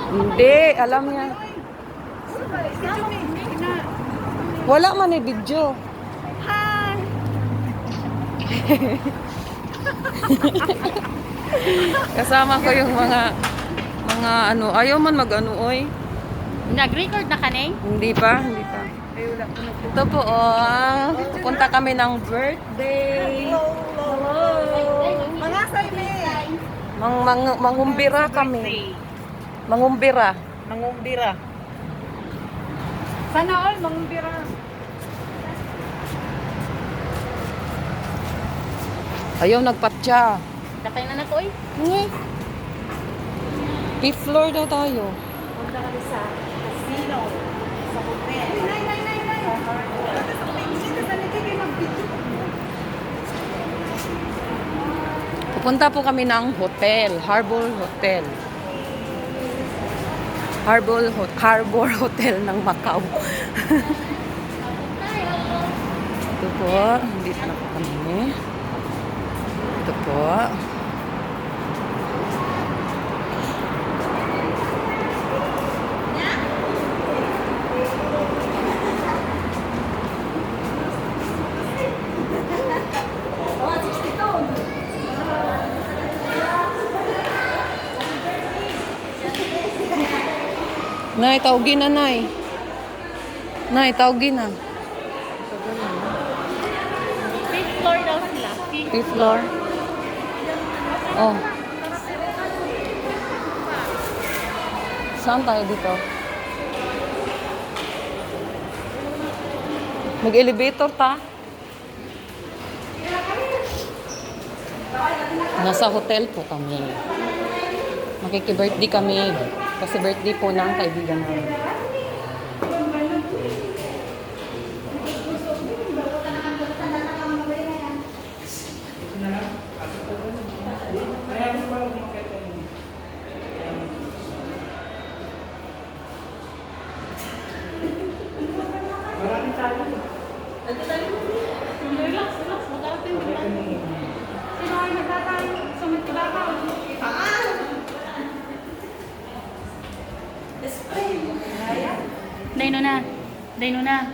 Hindi, alam niya. Wala man eh, video. Hi! Kasama ko yung mga ano, ayaw man mag-ano, oy. Nag-record na ka, Neng? Hindi pa, hindi pa. Ito po, oh. Pupunta kami ng birthday. Mga sabi! Mangumbira kami. Mangumbira. Mangumbira. Sana all, mangumbira. Ayaw nagpatya. Dakay na ko, eh. Fifth floor daw tayo. Punta kami sa casino. Sa hotel. Pupunta po kami ng hotel, Harbor Hotel. Harbor Hotel ng Macau. Ito po, dito na po kami. Ito po. Nay, tawagin na, Nay. Nay, tawagin na. Fifth floor daw sila. Fifth floor. Oh. Saan tayo dito? Mag-elevator ta. Nasa hotel po kami. Makiki-birthday kami. Kasi birthday po ng kaibigan namin. Dino na. Dino na.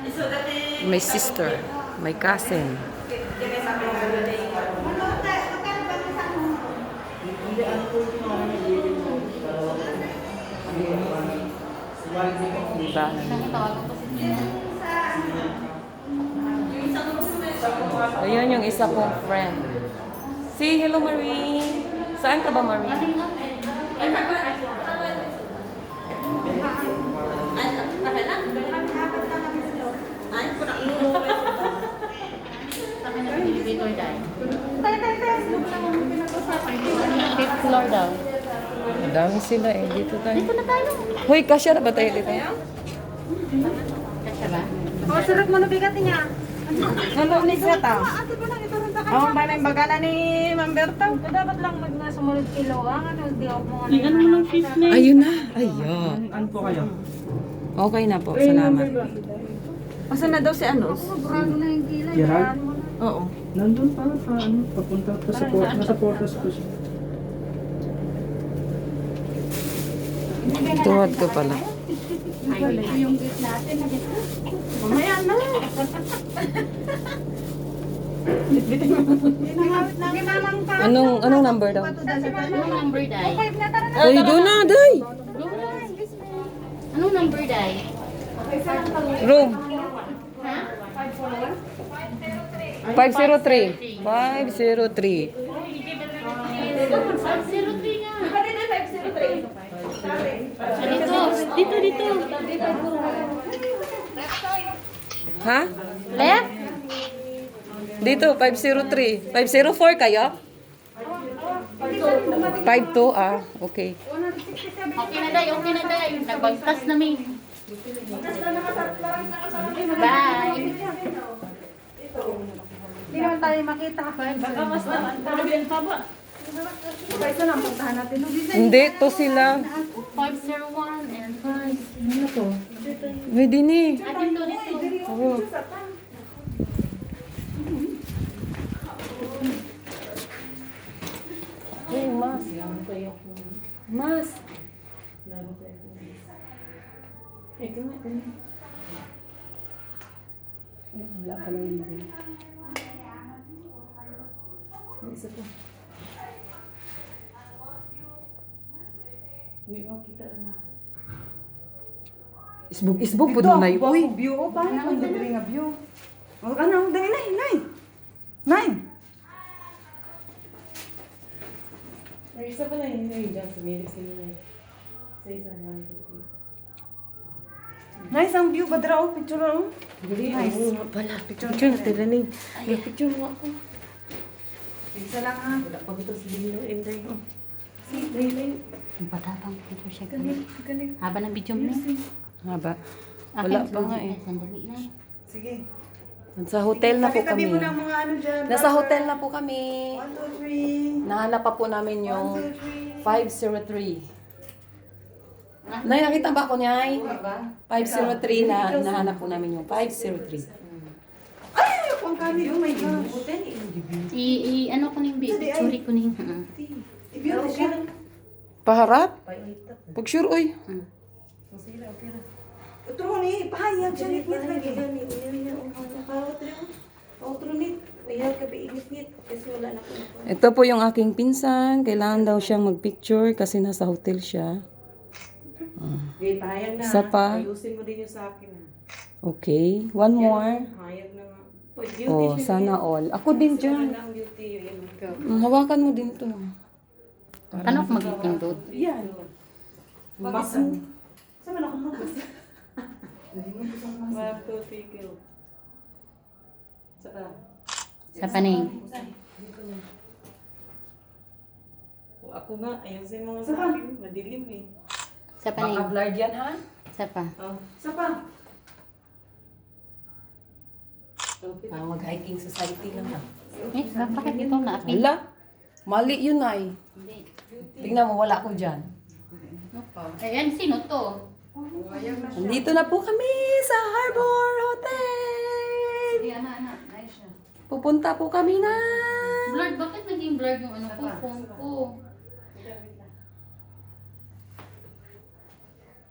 My sister, my cousin. Diba? Ayun yung isa kong friend. Say hello, Marie. Saan ka ba, Marie? Fifth floor daw. Madami sila eh. Dito tayo. Dito na tayo. Hoy, kasya na ba tayo dito? Kasya ba? Oh, surut mo nabigat niya. Nandun ni siya ta. Oh, ba na bagana ni Ma'am Berta? Dapat lang sumunod kilo. Ano, di ako mga Bigyan mo ng fish na. Ayun na. Ayun. Ano po kayo? Okay na po. Salamat. Asan na daw si Anos? Gerald? Oo. Nandun pa sa ano, papunta pa sa port, nasa portas po siya. Tuwad ko pala. yung gate natin. Mamaya na. Anong number daw? Anong number, Day? Ay, doon na, day. Anong number, Day? Room. Ha? 503. 503. 503 nga. Dito. Ha? Left? Dito, 503. 504 kayo? 52, ah. Okay. Okay na, Day. Nagbagtas namin. Bye. Hindi naman tayo makita. Baka mas naman. Parang pa ba? Kaysa lang puntahan natin. Hindi, to sila. 501 and 5. Ano to? Pwede ni. Dito. Oo. Hey, mas. Mas. Ito nga, ito nga. Ay, wala pala yun din. Ay, isa pa. Hindi mo kita na. Isbog po doon na yun. Uy, View, oh, paano kung dali nga view? Oh, ano, dali, nay. Nay! May isa pa na yun, nay. Diyan, sumilik sila, nay. Sa isa, 1, 2, 3. Nice ang view, Badra, oh. Picture, oh. Nice. pala. Picture tila, nay. Picture mo ako. Isa lang, ha. Wala pa ito sa video, Inday, oh. See, nay. Ang patapang ito siya. Galing. Haba ng video mo. Haba. Wala pa nga eh. Sandali na. Sige. Nasa hotel na po Tabi-tabi kami. mo na mga ano dyan. Nasa hotel na po kami. 1, 2, 3. Nahanap pa po namin yung 1, 2, 503. Nay, nakita ba ako niya? 503 na nahanap po namin yung 503. Ay, pang kani. Oh my gosh. Ano ko ning picture ko ning. Ibigay mo siya. Paharap? Pag sure, oy. Sige, okay na. Utro ni, pahayag siya nit lagi. Utro nit. Uyag ka biigit-ngit. Kasi wala na ko. Ito po yung aking pinsan. Kailangan daw siyang magpicture kasi nasa hotel siya. Okay, pahayag na. Isa pa. Ayusin mo din yung sa akin. Okay. One more. Pahayag na nga. Oh, sana all. Ako din dyan. Ang beauty. Yan, ikaw. Hawakan mo din to. Ano ko magpindot? Yan. Mabasan. Saan man ako mabasan? Wag to tigil. Saka. Sa paning. Ako nga, ayusin mo nga sa akin. Madilim eh. Sa paning. blurred yan, ha? Sa pa. Oh. Isa pa. Mag-hiking society lang ha. Bakit ito na apil? Wala. Mali yun ay. Tingnan mo, wala ko dyan. Ayan, sino to? Nandito na po kami sa Harbor Hotel. Sige, anak. Nice siya. Pupunta po kami na. Blurred, bakit naging blurred yung ano ko? Phone ko.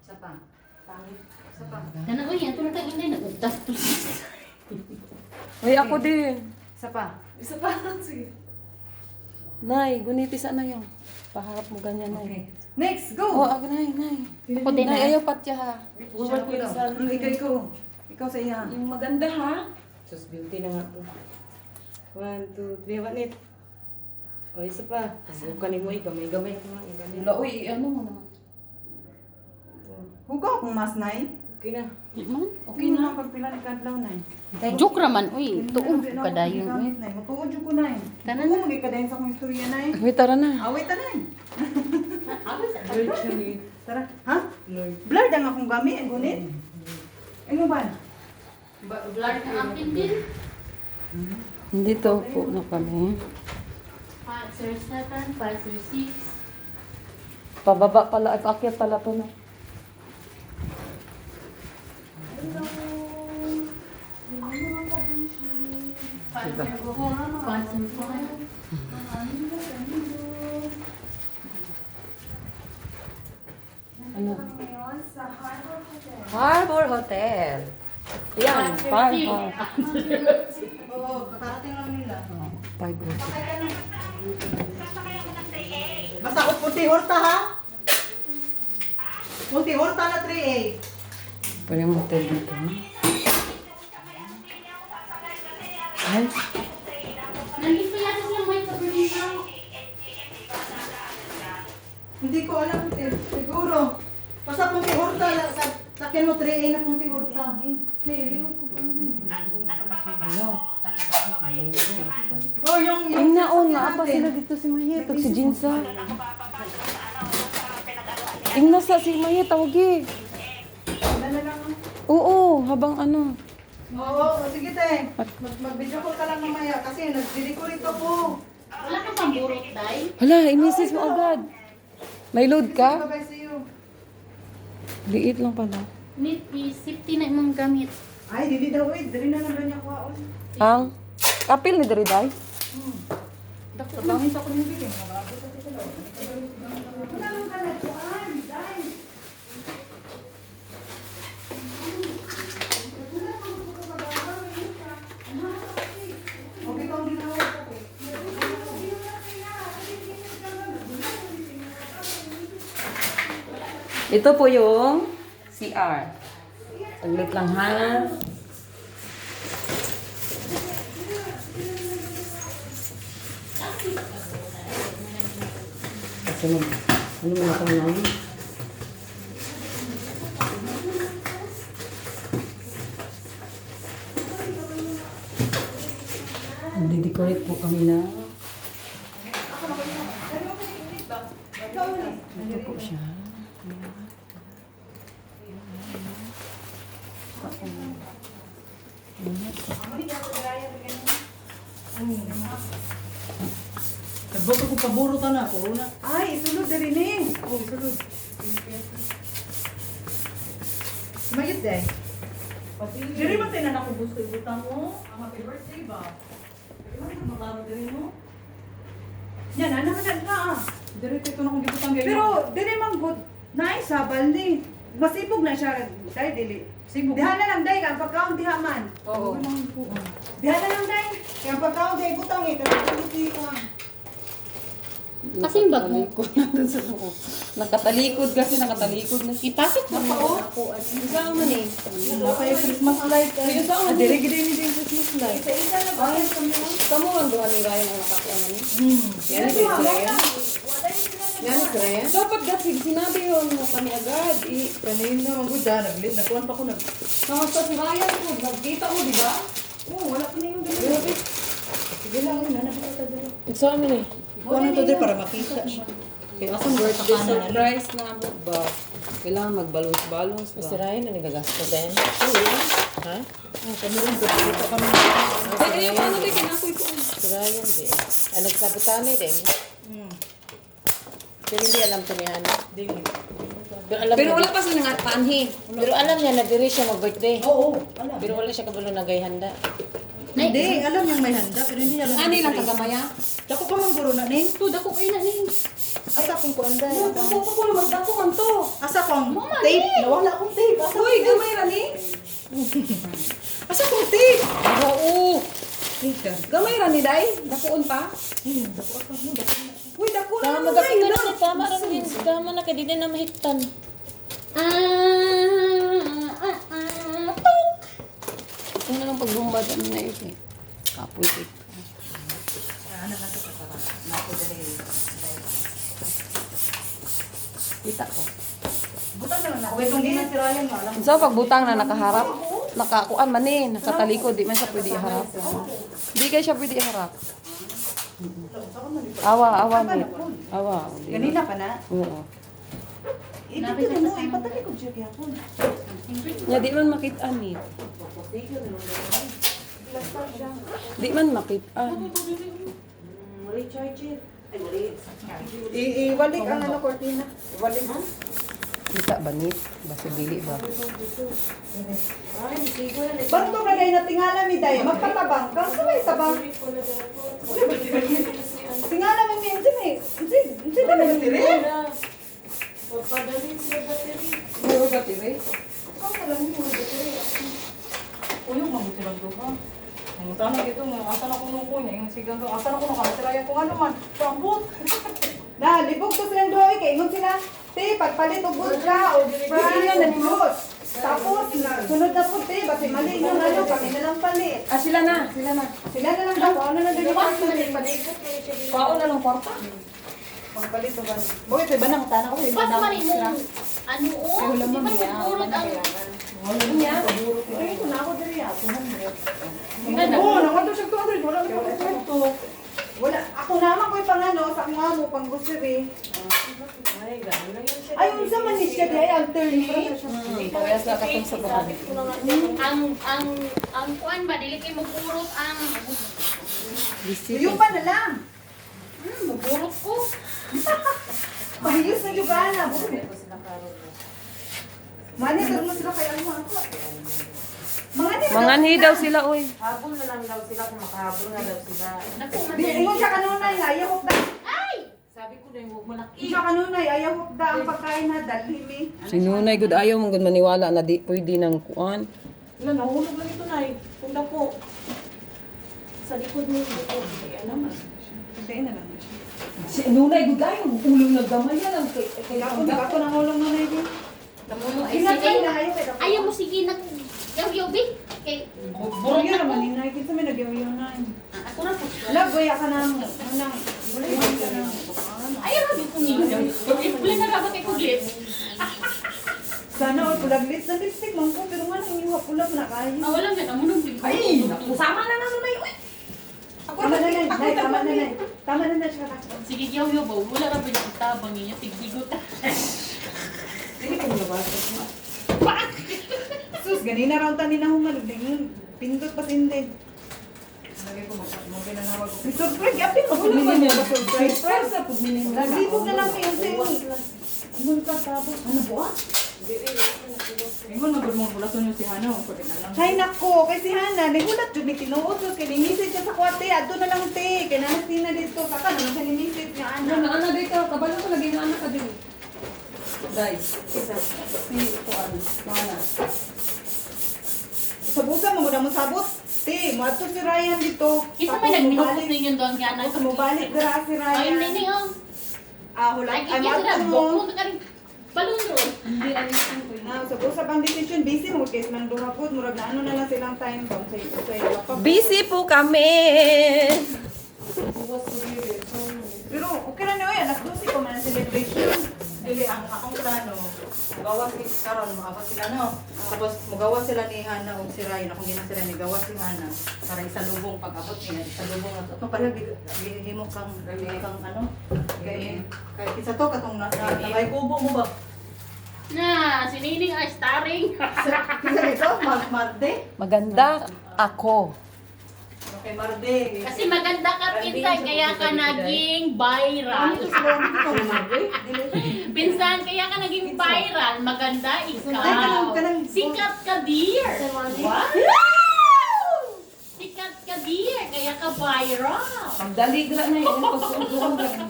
Isa pa. Isa pa. Dana, uy, yan. Tulad ang inay. Nag-utas to. Uy, ako din. Isa pa. Isa pa. Sige. Nay, gunitis na yun. Paharap mo ganyan, Nay. Next, Oh, go! ako, Nay. Ako din, Nay, ha? ayaw patya ha. Ikaw. Ikaw sa iya. Yung maganda ha. Sus, beauty na nga po. 1, 2, 3, 1, 8. O, isa pa. Huwag mo, gamay-gamay ko nga. Wala, uy, ano mo naman. Huwag akong mas, Nay. Okay na. Man? Okay na. Pagpila ni Kadlaw, Nay. Joke raman, uy. Tuog kadayon, uy. Matuod yung ko, Nay. Tanan Tuog, magkikadayon sa akong istorya, Nay. Wait, tara na. Awit na, Nay. Tara. Ha? Blurred ang akong gamit. Ang gunit. Ano ba? Blurred na akin din. Dito po na kami. 507, 506. Pababa pala, at akyat pala to na. Ano? Harbor Hotel. Yan, Harbor. Oo, kakarating lang nila. Harbor Hotel. Basta ako puti horta, ha? Puti horta na 3A. Pa yung hotel dito. Ha? Ay, Nandito yata siya may paborito. Hindi ko alam, siguro. Basta puti horta, sakyan mo 3A na puti horta. Oh, yung ang naon nga apa sila dito si Mayet, si Jinsa. Ingna sa si Mayet, tawagi. Dala lang. Oo, habang ano. Oo, sige te. Mag-video call ka lang mamaya kasi nagdi-record ako. Wala ka pang burot, Day? Hala, i-message mo agad. May load ka? Bye-bye, see you. Liit lang pala. Need safety na imong gamit. Ay, dili daw, wait. Dali na lang niya kuhaon. Ang kapil ni Deriday? Sa bangin sa kong bibig. Wala lang ka na, kuhaan. Dahil. Ito po yung CR. Saglit lang ha. Kasi ano mo na ito na? Nagde-decorate po kami na. Ito po siya. Nagboto ko paburo ta na, puro na. Ay, isulod na rin eh. Oh, isulod. Mayot day. Diri man tayo na ako gusto ibutang mo. Ang happy birthday ba? Diri man tayo mataro diri mo. Yan, ano naman ka ah. Diri tayo na akong gibutang gayon. Pero, dili man good. Nice, sabal ni. Masipog na siya. Dahil dili. Sibog. Diha na lang, day. Ang pagkaon, diha man. Oo. Diha na lang, day. Kaya ang pagkaon, day, butang eh. Kasi hindi ko Kasi yung bag mo. Nakatalikod kasi nakatalikod na siya. Ipasok mo mo. Isa man eh. Wala pa yung Christmas light. Isa man. Diri gid ni din Christmas light. Isa-isa na ba? Kamu ang duha ni Ryan ang nakakuha man. Yan si Ryan. Yan si Ryan. Dapat kasi sinabi yun mo kami agad. Kanina ang good ah, naglit nagkuan pa ko nag. Kamusta si Ryan po? Nagkita mo, di ba? Oo, wala pa na yung dili. Sige lang yun, hanap ka diri. Isa man eh. Kuan na to diri para makita siya. Kaya akong birthday surprise na mo ba? Kailangan magbalons-balons Si ba? Ryan na nagagasto din. Ha? Kami rin dito kami. Ay, ayaw ano din, kinakoy ko. Si Ryan din. Nagsabutan din. Pero hindi alam to ni Hana. Dili. Pero alam Pero niya, wala pa sa nga panhi. pero alam niya na diri siya mag-birthday. Oo, alam. Pero wala siya kabalo nagayhanda. Hindi, alam niyang may handa pero hindi niya alam. Ani lang kagamaya? Dako pa man guro na ning. To, dako kayo na ning. Asa kong kuanda. Dako ko naman, dako man to. Asa kong tape. Nawala akong tape. Asa Uy, gamay ra ni. Asa kong tape. Oo. Gamay ra ni day. Dakoon pa. Uy, dako na Tama naman. dapat ka na tama ra din. Tama na kay di na mahiktan. Ito na lang pagbumba dyan na yun eh. Kapoy eh. Kita ko. Buta na lang na. Uy, kung di na si Ryan, wala. So, pagbutang na nakaharap, nakakuan man eh, nakatalikod, di man siya pwede iharap. Di kayo siya pwede iharap. Awa, mi. Awa. di. Ganina pa na. Oo. Ito na mo, ipatali ko siya kaya po. Nga, di man makita ni. Di man makita. Iwalik ang ano, cortina. Iwalik. Kita ba ni? Basta dili ba? Banto ka na natingala mi day, magpatabang. Kang sabay tabang. Tingala mo mi, hindi ka na natiri. Meron ba tiri? Uyog mabuti lang do ha. Ang tanong ito, asa na kuno ko niya, yung sigang ko, asa na kuno ka, sila kung ano man, pambot. Na, libog to silang doy, kay ingon sila. Te, pagpalit og budra o fries o fruit. Tapos, sunod na po, te, basi mali yung ano, kami na lang palit. Ah, sila na. Sila na lang daw, ano na din yung Pao na lang kwarta. pagpalit o ba? Boy, ito ba nang tanong ko, hindi Pas na man mo, ano o, di ba nagpurot ang... Ay, ito na ako diri ah, 200. Oo, naman siya 200, wala ko ito. Wala, ako naman ko yung pangano, sa akong amo, pang grocery. Ay, unsa man ni siya diay alternate. Parehas na katong sa bahay. Ang kuan ba, dili kayo magpurot ang... Yung pa na lang. Magpurot ko. Mahiyos na yung gana. Mani, gano'n mo sila kay ano ako. Manganhi daw sila, oy. Habol na lang daw sila kung makahabol na daw sila. Naku, Di, ingon siya kanunay, ayaw ko da. ay! Sabi ko na yung huwag malaki. Siya kanunay, ayaw ko da ang pagkain na dalhin mi. Sinunay gud ayaw mong gud maniwala na di pwede nang kuan. Wala, nahulog lang ito na eh. Kung dako. Sa likod mo, likod. Kaya naman. Hindi na lang. Sinunay gud ayaw ulong naggamay yan ang Kaya ako nang ulong na na Ayaw mo sige nag yaw-yaw, Bi. Kay, Burong yun naman, inay. Kinsa may nagyaw-yaw na. ako na po. Wala, boy, ka nang, wala, ka nang. Ayaw na dito niyo. Wala na rabot kay Kuglit. Sana, o, pulag-lit sa lipstick, mangko, pero nga, nang iwa pulag na kayo. Wala nga, amo nung Bi. Ay, sama na naman na yun. Tama na, Nay. Nay, tama na, Nay. Tama na, Nay. Siya ka. Sige, yaw-yaw ba? Wala ra ba yung tabang niya, tigbigot. Hindi ko nabasa. Sus, ganina raw tani na humalog. Pindot pa sindin. Lagay ko maginanawag ko. May surprise, apin mo. Wala man yung surprise. Surprise sa pagmiling. Naglibog na lang yung sa'yo. Ano ka tapos? Ano po ah? Ingon magud mo bulason yung si Hana, pwede na lang. Hay nako, kay si Hana, nagulat jud ni tinuod sus kay limited siya sa kwate, adto na lang te, kay nanas na dito, saka naman sa limited nga Ano ana. na ana dito, kabalo ko lagi na anak ka din. Guys, isa. Si Kuan, mana. Sa busa mo na mo sabot. Te, mo adto si Ryan dito. Isa Tapos may nagminukot mubalik- ninyo doon kaya na. Tapos mubalik dira si Ay, Ryan. nini, oh. Ah, wala. Ay, Ay, kaya sila, mo. bukong ka rin. Balon doon. Hindi alisin ko. Na sa busa pang decision busy mo kay nang duha pud murag na ano na lang silang time doon sa laptop. Busy po kami. Pero okay na niyo yan, alas 12 pa man ang celebration. Dili ang akong plano, mugawas ni karon maabot sila no. Tapos mugawas sila ni Hana ug si Ryan, akong gina sila ni gawas si Hana para isalubong pag-abot niya, isalubong ato. Ito pala gihimo kang ano, kay isa to katong may kubo mo ba? Na, si Nining ay starring. Kisa dito, Marde? Maganda ako. Kay Marde. Kasi maganda ka pinsan, kaya ka naging viral. Pinsan, kaya ka naging viral. Maganda ikaw. Sikat ka, dear. What? Sikat ka, dear. Kaya ka viral. Pagdali gra na yun. Pagsusuhan ka.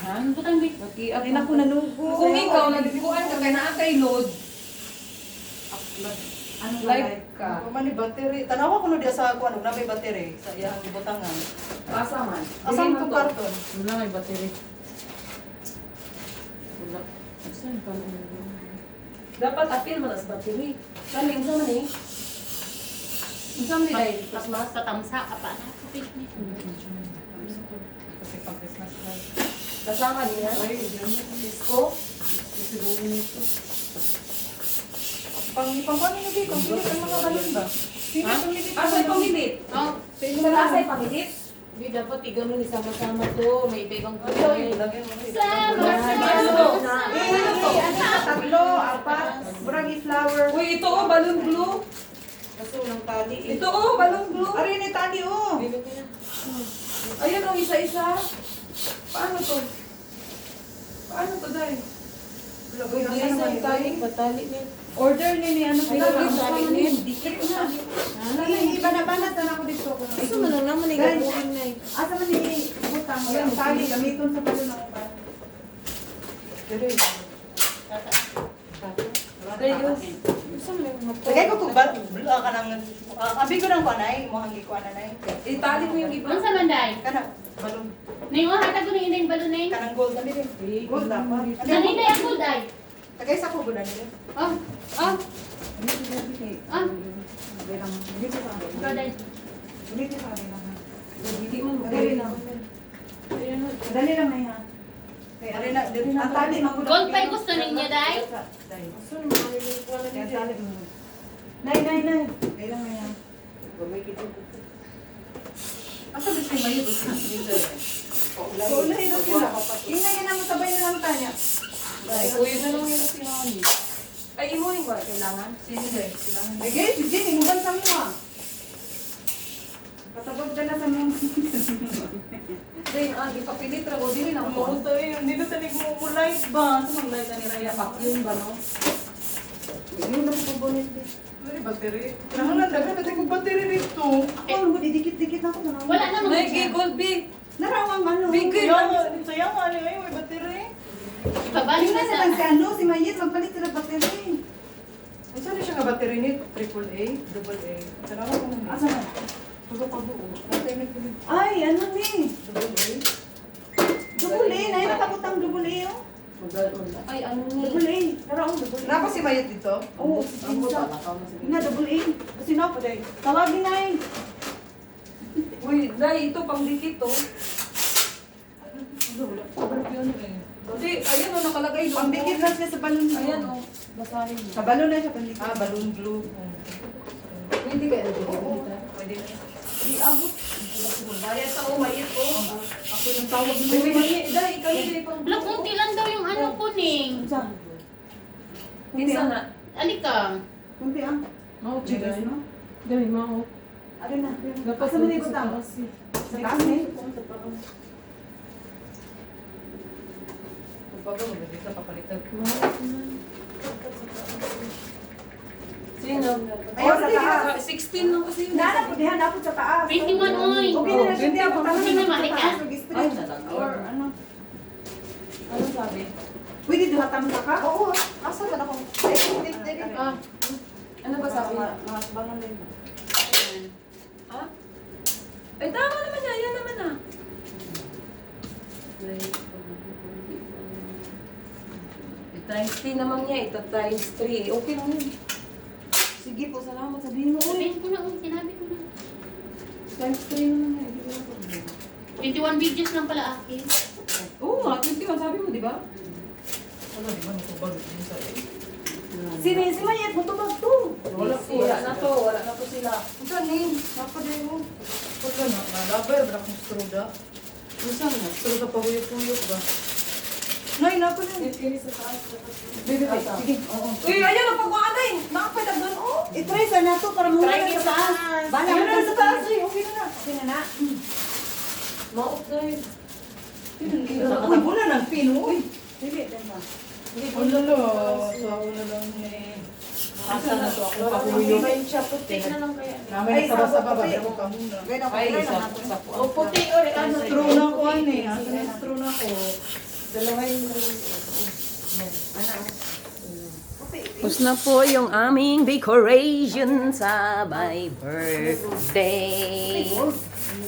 Ano ba tang big? Nakiap Ay naku nanugo. Kung ikaw, nagbukuan ka kaya naa kay load. Ano Live ka. Kung man ni battery, tanawa ko no diya sa kuan, na may battery sa iyang ibutangan. Asa man. Asan tong karton? Wala may battery. Wala. Asan pa na dapat apil man as battery. Kani unsa man eh? Unsa man dai? Mas mas katamsa ka pa. Kasi pang Christmas light. Kasama niya. Disco. Siguro nito. Pang kuan niyo dito, pang ang mga balon ba? Ha? Asay pamilit. Oh, Asay pamilit. Hindi dapat igano ni sama-sama to. May ibang Lagyan mo na. Tatlo, apat, buragi flower. Uy, ito oh, balloon glue. Kaso ng tali. Ito oh, balloon glue. Ari ni tali oh. Ayun oh, isa-isa. Paano to? Paano to, Day? Uy, nasa naman ito eh. Patali niya. Order ni ano Ay, pila tali niya. Dikit na. Iba na banat na ako dito. Gusto mo lang naman Guys, igabuhin na eh. asa man ni butang ang tali gamiton sa palo ng uban. Gusto mo lang Lagay ko tubal, ka nang abi ko nang kanay, mo hangi ko anay. Itali mo yung iba. Ano sa manday? Kana balon, Ning hatag ko ning balon ning. kanang gold na din. Gold dapat. Nani na ako day. Tagay sa ko gudan nila. Oh, oh, oh. Dito sa akin. Ikaw day. Dito sa akin. Hindi mo Dali lang. Dali lang na yan. Ari na, diri na Ang tali magulong. Gold pa'y gusto ninyo, Day? Yan tali mo. Nay. Dali lang na yan. asa gusto mo yun dito. So, ulahin na sila. Ingay na mo sabay na lang tanya. Uy, na lang yung sinani. Ay, imunin ko. Kailangan. Sige, silang. Ay, guys, si Jenny, muban sa mo ah. Katabag ka na sa mo. Day, ipapilit ra ko. Dili na Mo mo. to eh, hindi na tanig mo live ba? Sa mga live na ni Raya pa. Yung ba, no? Yun na po bonus. Ano battery? Kailangan dagan natin kong battery dito. Ako, mo didikit-dikit ako na. Wala na Nay, mag kay gold big. Narawang ano. Bigay. Sayang nga niya may battery. Ibabalik Yun na na sa... naman si ano, si Mayet, magpalit sila battery. Ang saan siya nga battery ni AAA, AA. Salamat ko naman. Asa na? Pulo ka buo. Natay na kulit. Ay, ano ni? AA. Double A, na nakabutang double A oh. Ay, ano ni? Double A. Narawang double A. Napa si Mayot dito? Oo, si Kinsa. Na, double A. Kasi na pa dahil. Tawagin na eh. Uy, Day, ito pang dikit to. Hindi, ayan o, nakalagay doon. Pambigit na siya sa balon. Ayan o, basahin mo. Sa balon na siya pandikit. Ah, balloon glue. Hindi kaya nabigyan Oo, kita. pwede na. Di abot. Bayad sa umayit ko. Ako yung tawag mo. Day, ikaw yung pinipang. Wala, kunti lang daw yung ano kuning. Sa. Minsan na. Alika. Kunti ah. Mau, Cheers, no? Day, mau. Ano na? Dapat Asa mo na ibutang? Sa taas eh. Bago mo, hindi sa papalitan. Sino? Ayaw sa taas. 16 lang kasi yun. Nana po dihan napod sa taas. 21 oy. Okay na siya diyan pag Hindi na malikan. Ay, talaga. Or ano? Ano sabi? Pwede duhatam ka ka? Oo. Asa ba ako? Ah, ano ba sabi? Mga bangon din. Ha? Ay, tama naman yan. Yan naman ah. Times 3 naman niya. Ito times 3. Okay lang yun. Sige po, salamat. Sabihin mo, uy. Sabihin ko na, uy, sinabi ko na. Times 3 naman niya. Hindi ko na problema. 21 videos lang pala akin. Oo nga, 21 sabi mo, di ba? Wala, di ba natubag din sa Sino si Mayet? Matubag to. Wala po. Wala na to. Wala na to sila. Saan eh? Napaday mo. Wala na. Nalabay, wala akong straw da. Saan na? Straw sa pahuyok-huyok ba? Nay, napa na. Kini sa taas. Bebe, sige. Oo. Uy, ayun, napagwakaday. Nakapalag doon, oh. I-try sa nato para muna Try na it sa taas. sa- Bala Ayun mo na na sa sa taas taas. eh. Okay na na. Okay na na. Maot na yun. Uy, muna ng pinoy. Sige, dama. Wala na. Sa una lang eh. Asa na to ako pahuyok. May siya, puti na lang kaya. Namin nagsaba-saba ba? Damo ka muna. Gaya na, Ay, okay isa na nato. sa po. O, puti, o, ano, Straw na ako ano eh. Asa na straw na ako. Dalawa yung Tapos na po yung aming decoration sa my birthday.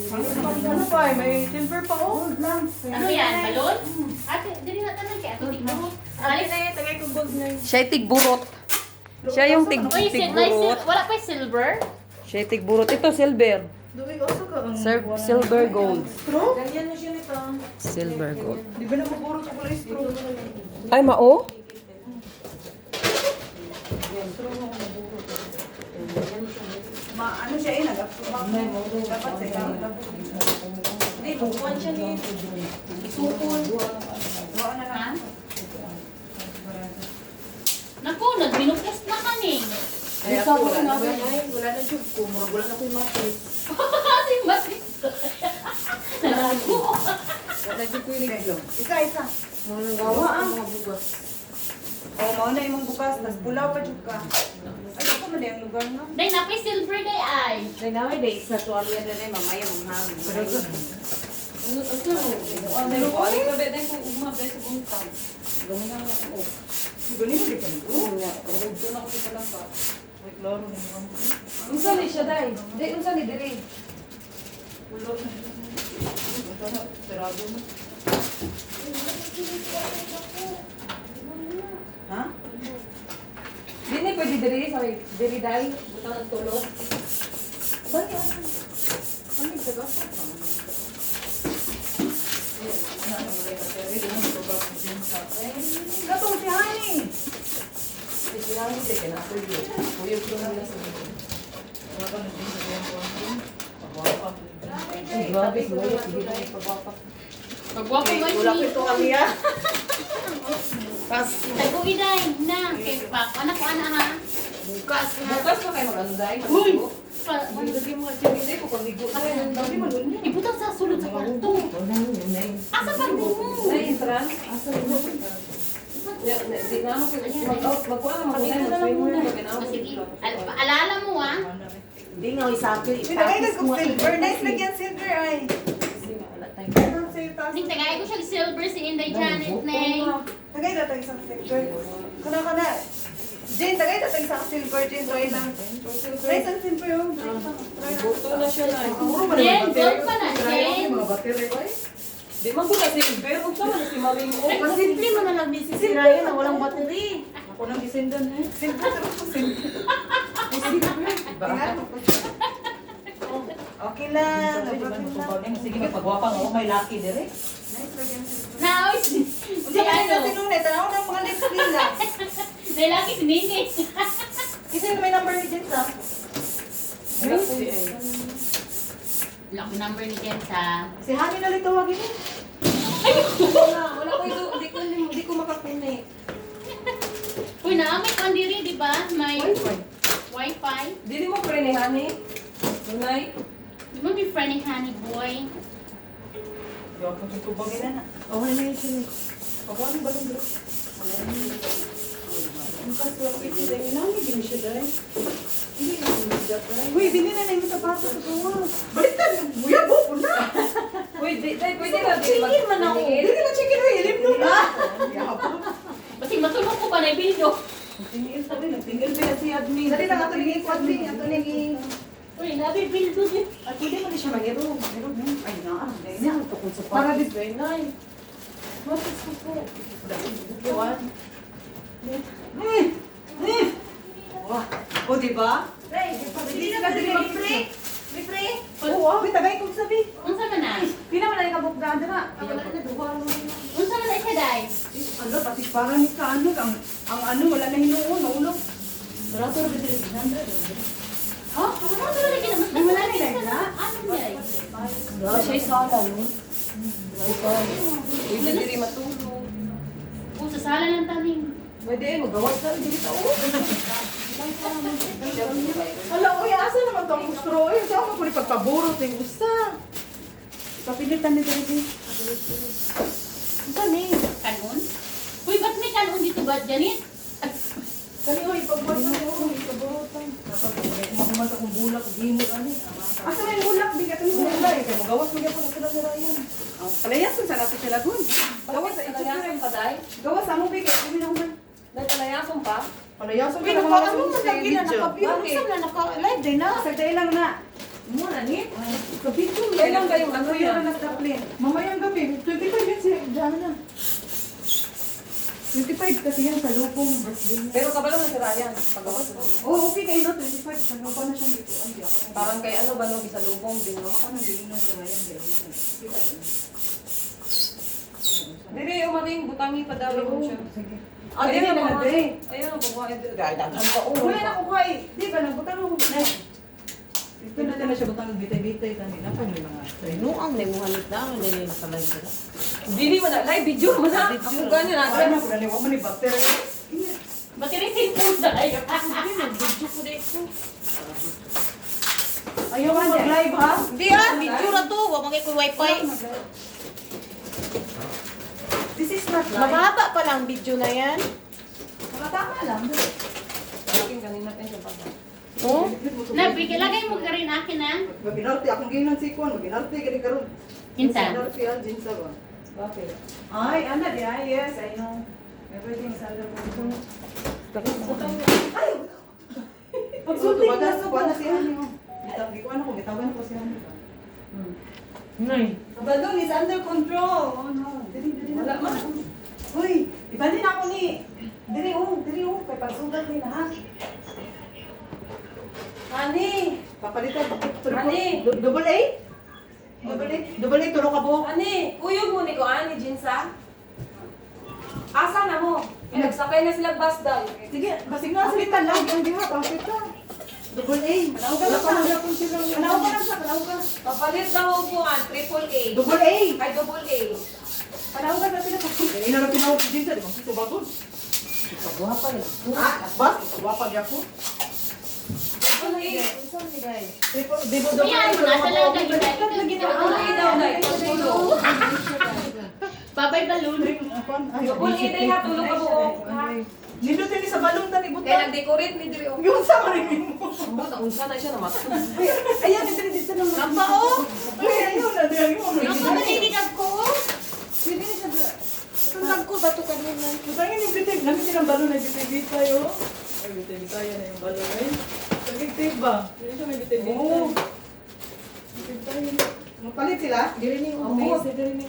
Ano pa eh? May silver pa oh. Ano yan, balon? Ate, dili na tanan kay ate tignan. Alis na yan, tagay ko gold na yun. Siya tigburot. Siya yung Uy, tigburot. wala pa yung silver? Siya tigburot. Ito silver. Duwig also ka ang Silver gold. straw? Ganyan na siya nito. Silver gold. Di ba napapuro ko pala yung straw? Ay, mao? Ano siya eh, nag-approve. Dapat sa ilang. Hindi, bukuan siya ni. Isupon. Doon na lang. Naku, nagbinuklas na kaning. Ay, sabi ko na, wala na job ko. Wala na ko yung matis. Kasi masis. Nalago. Wala job ko yung liglo. Isa. Mga gawa ang mga bugas. O, mauna yung bukas, tas pulaw pa dyan ka. Ay, ako mali ang lugar na. Day, napay silver day ay. Ay, namin day, sa tuwalya na rin, mamaya mong hangin. Ano ito? Ano ko? Ano ko? Dahil kung umabay sa bungkang. Gawin na lang ako. Ganito rin ka nito. Oo nga. Ito na ako sa palapa. May klaro na naman. Unsa ni siya, day? Day, unsa ni diri? Ulo na. Ito na, sarado na. Ha? Di ni pwede diri sa diri day. Butang ang tulog. Bali, ano? Ano yung taga? Gatong si Hani. Di sila ni sige na ako yun. Kuyog ko na sa diri. Wala na din sa yan ko. Pagwapa. Ay, grabe, grabe. Sige na pagwapak. Pagwapo mo Wala ko si. ito kaliya. Tagugi day na. Kay pak. Anak ko ana ha. Bukas pa kayo mag-anday. Uy! Lagi mo kasi hindi ko pag-ligo. Ibutang sa sulod sa kwarto. Asa pa mo? Ay, Fran. Asa mo? Di na mo mag-out. Magkuha ka mag-unay. Mag-swimmer. Sige. Alala mo ah. Hindi nga, isabi. Pinakaigas kong silver. Nice lagyan silver ay. Ano sa'yo taas? Ning tagay ko siya silver si Inday Janet Neng. Tagay na tayo isang silver. Kana. Jane, tagay na tayo isang silver. Jane, try lang. Try isang silver yung. Buto na siya na. Puro ba Jen, naman gold pa na, battery? Jen. Mga battery ko eh. Di man ko na silver. Kung saan na si Maring O. Masimple mo na lang busy si Ryan na walang battery. Ako Ako nang isendan eh. Okay lang. Dapat lang. Sige, pagwapang ako may lucky dire. Now, si Sa kanila ano, tinunay, tanaw ng mga lips nila. nilaki si Nini. Isa yung may number ni Jensa. Laki number ni Jensa. Si Hani na lang tawagin mo. Wala ko ito, hindi ko makakunay. Uy, naamit ko ang diri, di ba? May wifi. Dili mo pre ni Hani. Tunay. Di ba may friend ni Honey Boy? Yo, ako tutubagin na. Okay na yun sila. Ako ano ba lang bro? Ang kaslang ito dahil namigin siya dahil. Hindi na siya dahil. Uy, dili na na yung sapatos sa gawa. Baliktad yung buya mo, pula. Pwede na din Chicken man ako. Dili na chicken, uy, ilim nun na. Kasi matulog ko pa na video. Tingil sa rin, tingil ba si admin? Dali na nga ito admin, ito naging... Uy, nabi video din. At pwede mo na siya mag-iro. Ay na, dahil na. Ito kung sa Para dis... Dahil na eh. Matis ko po. Wah. O, diba? Pre, Hindi na ba dili mag-pre? May pre? Oo, may tagay kong sabi. Unsa man na? Pila man na ikabukdaan na. Wala na, duha mo na. Unsa man na siya, Day? Ano, pati para ni ka ano, ang ano, wala na hinuon, naulog. Barato rin din 100. Ha? Wala na rin kinamas. Ay, wala na lang na. Ano niya? siya sala no? Pwede diri matulog. Kung sa sala ng taning. Pwede magawas na diri ta o. Hala, uy, asa naman itong kustro? Uy, saan mo kung ipagpaburot yung gusta? Papilitan nito rin. Saan eh? Kanon? Uy, ba't may kanon dito ba, Janet? Kani, uy, ipagpaburot mo, ipagpaburotan. Makuman sa kong bulak, gimo ani. Asa na yung bulak? Di ka ito yung bulak. Kaya magawas mo yan pala ni Ryan. Palayasan sa natin sila gun. Gawas sa ito Palayason pa dai. Gawas sa mo, bigay. Kami na uman. Dai palayason pa. Palayasan Uy, naka- ano man lagi na nakapiro. Bakit? Saan na naka-live din na? Sagday lang na. Muna ni. Kapito. Kailan ba yung ano yan? na staplin? Mamayang gabi. 25 minutes dyan na. 25 kasi yan sa lupong birthday niya. Pero kabalo na si Ryan. Pagawas mo. Oh, okay kayo na 25. Sa lupa na siyang dito. Parang kay ano ba no bisa lubong din no. Ako nang bilhin na siya ngayon. Diri umaring butangi pa daw mo siya. Sige. Ah, diri na na, ba? diri. Ayun ang buwa ito. Gaidan ka o. Wala na ko kay. Di ba nagbutan mo? Ito na din na siya butang bitay-bitay kanina pa may mga. Nuang na yung halit na. Hindi na nakalive na. Dili mo na live video mo na. Ako ganyan na. Ay, na ni mo ni battery. Ba't yung cellphone sa kayo? Video ko dito. Ayaw mo mag-live ha? Hindi ah, video na to. Huwag magay ko wifi. This is not live. Mababa pa lang video na yan. Tama lang. Akin kanina tayo pa. Oh? Nabi, lagay mo ka rin akin ah. Maginarte akong ginan si Kwan, maginarte gani karon. Kinsa? Maginarte ang jinsa ba? Bakit? Ay, ana di ay, yes, I know. Everything is under control. Ay! Pagsulting na sa Kwan na si Hani. Gitawag ko ano ko, gitawagan ko si Hani. Nay. Balon is under control. Oh no. Dili Wala man. Uy, ibalin ako ni. Dili kay pagsugat ni na ha. Ani. Papalitan. Ani. Double A? Double A, tulo ka buhok. Ani, uyog mo ni ko ani Jinsa. Asa na mo? Nagsakay na sila bus dal. Sige, basig na salitan lang. Ang diha, bakit ka? Double A. Panaw ka sa. Panaw ka. Papalit daw ko an triple A. Double A. Ay double A. Panaw ka sa sila. Ina na tinawag ko din sa, di ba? Ito ba ko? Pagwapa ni. Ah, bas? Wapa di ako. Double A. Unsa ni guys? Di mo double A. Ayan, nasa lang lagi na. Double A daw dai. Tulog. Babay balloon. Double A dai ha tulog ka buok. Ha? Nindot din sa balong tani Kaya buta. nag-decorate ni diri. Yung sa marin mo. Amo ta unsa na siya na mas. Ayan, ito dito naman. Kapa oh. Ay, ayun na, diyan mo. Ako naninig ko. Pwede na siya. Ang ko ba ito kanina? Masangin yung bitib. Namitin ang balon na bitib tayo. Ay, bitib tayo na yung balon ay. Bitib ba? Hindi siya may bitib. Oo. Bitib tayo. Mapalit sila? Diri ni Oo. diri ni.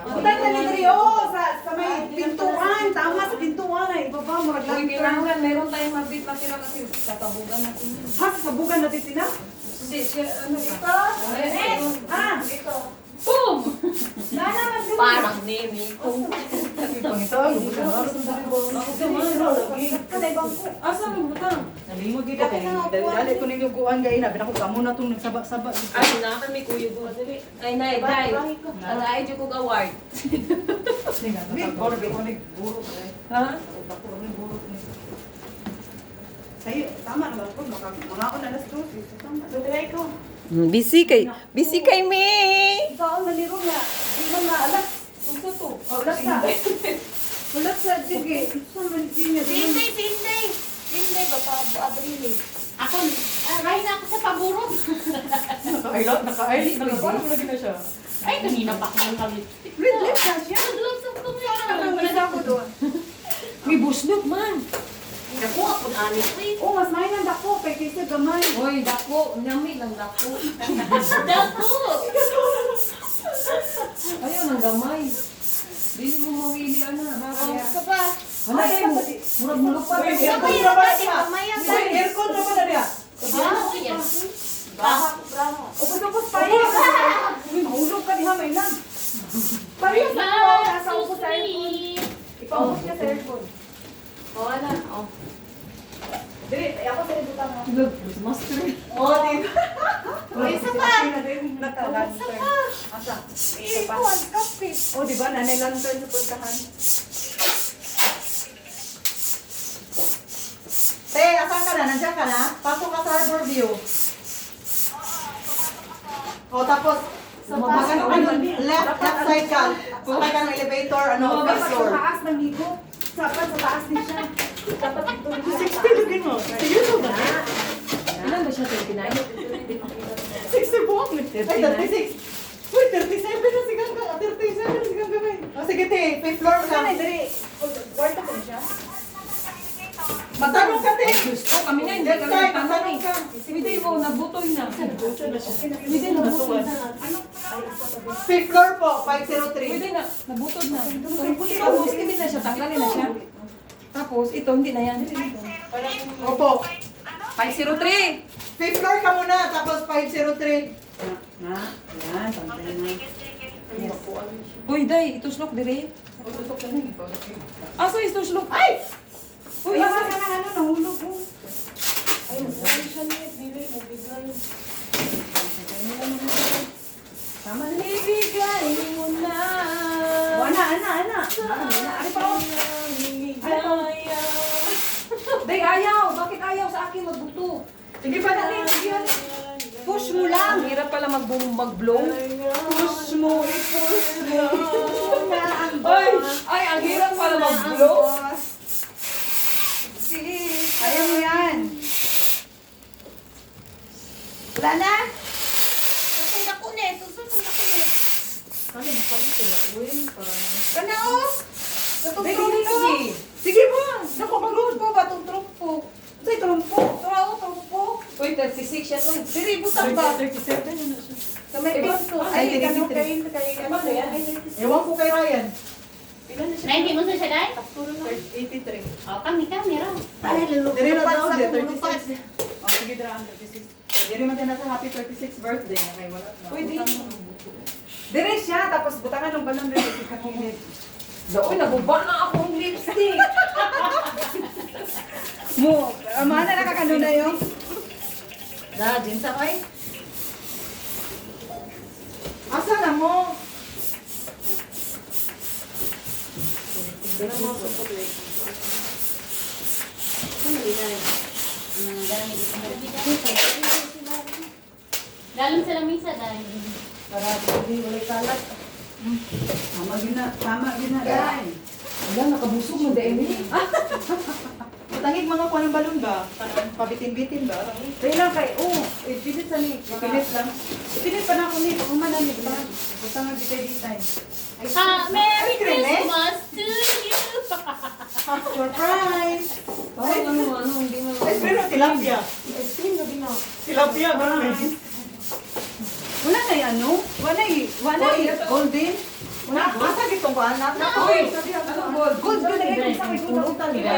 Utang na ni oh, sa may pintuan. Tama sa pintuan ay ibaba mo Uy, lantern. kailangan meron tayong mabit na tira kasi tatabugan natin. Ha, sa sabugan natin sina? Hindi, siya, ano ito? Ah, Boom! nana man dun. Parang nemi. Kanay bangko. Asa mo butang? Nalimod gid ka dali ko ning luguan gay na binako kamo na tong nagsaba-saba. Ay, na kami kuyo ko. Ay, nay, day. Alay jud ko award. Ha? Sayo, tama na ba ko? Mga on alas 2. Tama. Dudray ko. Busy kay me. Ikaw ang naliro na. Di man na alas. Unsa to? Ulat sa. Ulat sa sige. Sa man sinya. Sinday ba pa Abril? Ako, ay na ako sa paburong. Naka-early lagi na siya. Ay, kanina pa ako ng kalit. Red lips na siya. Nagulog sa kumaya. Nakangisa ko doon. May buslot man. Naku, ako na anis ko eh. Oh, mas may nang dako kay kaysa gamay. Hoy, dako, nyami lang dako. Dako! Ayaw nang gamay. Dili mo mawili ana. Gusto pa. Ano tayo mo? Murag mulok pa. Aircon na ba siya? Aircon na ba na niya? Ah, yan. O gusto ko payo. Mahulog ka diha may lang. Payo sa ko nasa upo sa aircon. Ipaubos niya sa aircon. Oh, ala. Oh. Dili, ako sa ibutang mo. Look, master. Oh, di ba? Uy, isa pa. Naka-lantern. Asa? Isa pa. Oh, di ba? Nanay lantern sa puntahan. Te, asan ka na? Nandiyan ka na? Pasok ka sa Harbor View. O tapos, left side ka. Sakay ka ng elevator, ano, Dapat first sa floor. taas ng higo. Dapat sa taas din siya. Dapat dito. 60 lugin mo. Seryoso ba? Ilan ba siya 39? 60 po. Ay, 36. Uy, 37 na si Gangga. 37 na si Gangga. O sige, te. 5th floor ka. Saan ay dali? Kwarto ko siya. Magtanong ka, te. Gusto kami na, hindi kami tanong ka. Hindi mo, nabutoy na. Hindi na, nabutoy na. 5th floor po, 503. Pwede na, nabutod na. Tapos, hindi na siya, tanggalin na siya. Tapos, ito, hindi na yan. Opo. 503! 5th floor ka muna, tapos 503. Yan, pantay na. Uy, day, ito slok dire. Asa ito slok? Ay! Uy, yaman ka na nahulog mo. Ay, magpapalala siya niya. Dili, magbigay. Tama na. Ibigay mo na. Ana. Ari pa ako. Day, ayaw. Bakit ayaw sa akin magbuto? Sige pa natin, sige. Push mo lang. Ang hirap pala mag-blow. Push mo. Ay, ang hirap pala mag-blow. Kaya mo yan. Wala na? Susunda ko na. Susunda ko na. Kana o? Sige, sige. Sige ba? Naku, magluhod po ba itong trumpo? Ito yung trumpo. Trumpo. Uy, 36 siya to. Siri, butang ba? 37 na siya. Sa may pinto. Ay, Ay, kanong 33. kay ano ba yan? Ewan ko kay Ryan. Nay, mo sa siya, Day? 83. Oh, kami, raw. Ay, Dire na daw, sa 36. O, sige, dira, 36. Dire man din sa happy 36th birthday. Okay, wala. Uy, di. Dire siya, tapos butangan ng balon rin si Kakilit. Uy, nabuba na akong lipstick. Mo, mana nakakano na yun? Da, din sa kay. Asa na mo? Dalam sa lamisa, Day. Para hindi wala kalat. Tama gina. Dai. Wala, nakabusog mo dahil eh. Matangig mga kuha ng balon ba? Parang pabitin-bitin ba? Dai lang kay, pilit sa ni. Pilit lang. Pilit pa na ako ni, pagumana ni ba? Butangan bitay bitay. Merry Cremes? Christmas to you! Surprise! Ay, ano, hindi mo. Ay, pero tilapia. Ice cream na bina. Tilapia, ba? Wala na ano? Wala na golden. Asa gitong ko anak? Uy, ano gold? Gold ka na ito sa may kulutan nila.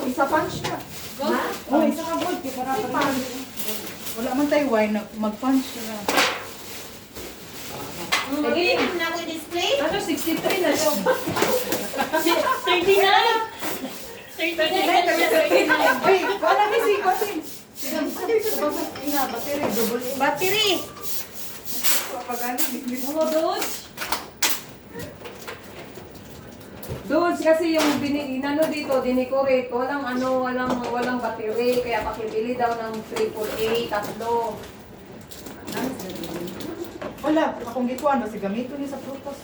Isa punch na. Ha? Oh, isa ka gold. Kaya para punch. Wala man tayo wine na mag-punch na. Lagi. na ako display. Ano, 63 na siya. 39. 39. Uy, wala ni si Kosin. Battery. Ano, Dodge? Dodge kasi yung inano dito, dinikorate, walang battery, kaya pakibili daw ng AAA, tatlo. Wala, akong gikuan si gamito ni sa prutas.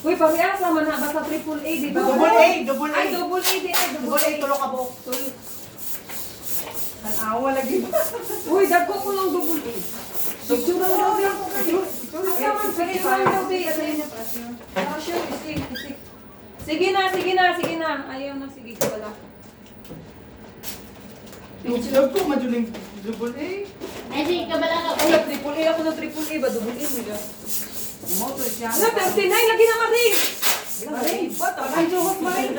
Uy, parehas naman na, basta AAA, di ba? Double A, double A. Ay, double A, di ay, Double A, tulo ka po. Tanawa lagi ba? Uy, dagko ko ng double A. Picture lang daw yan. Asa man, sige lang daw, di. Ano yun? Ah, sure, sige. Sige na. Ayaw na, sige ko wala. Yung ko, maduling double A. Ay, di ka bala ka. Ay, AAA ako ng AAA ba? Double A nila. Ano, 39, lagi na maring. Maring, bata. Ay, juhot mo rin.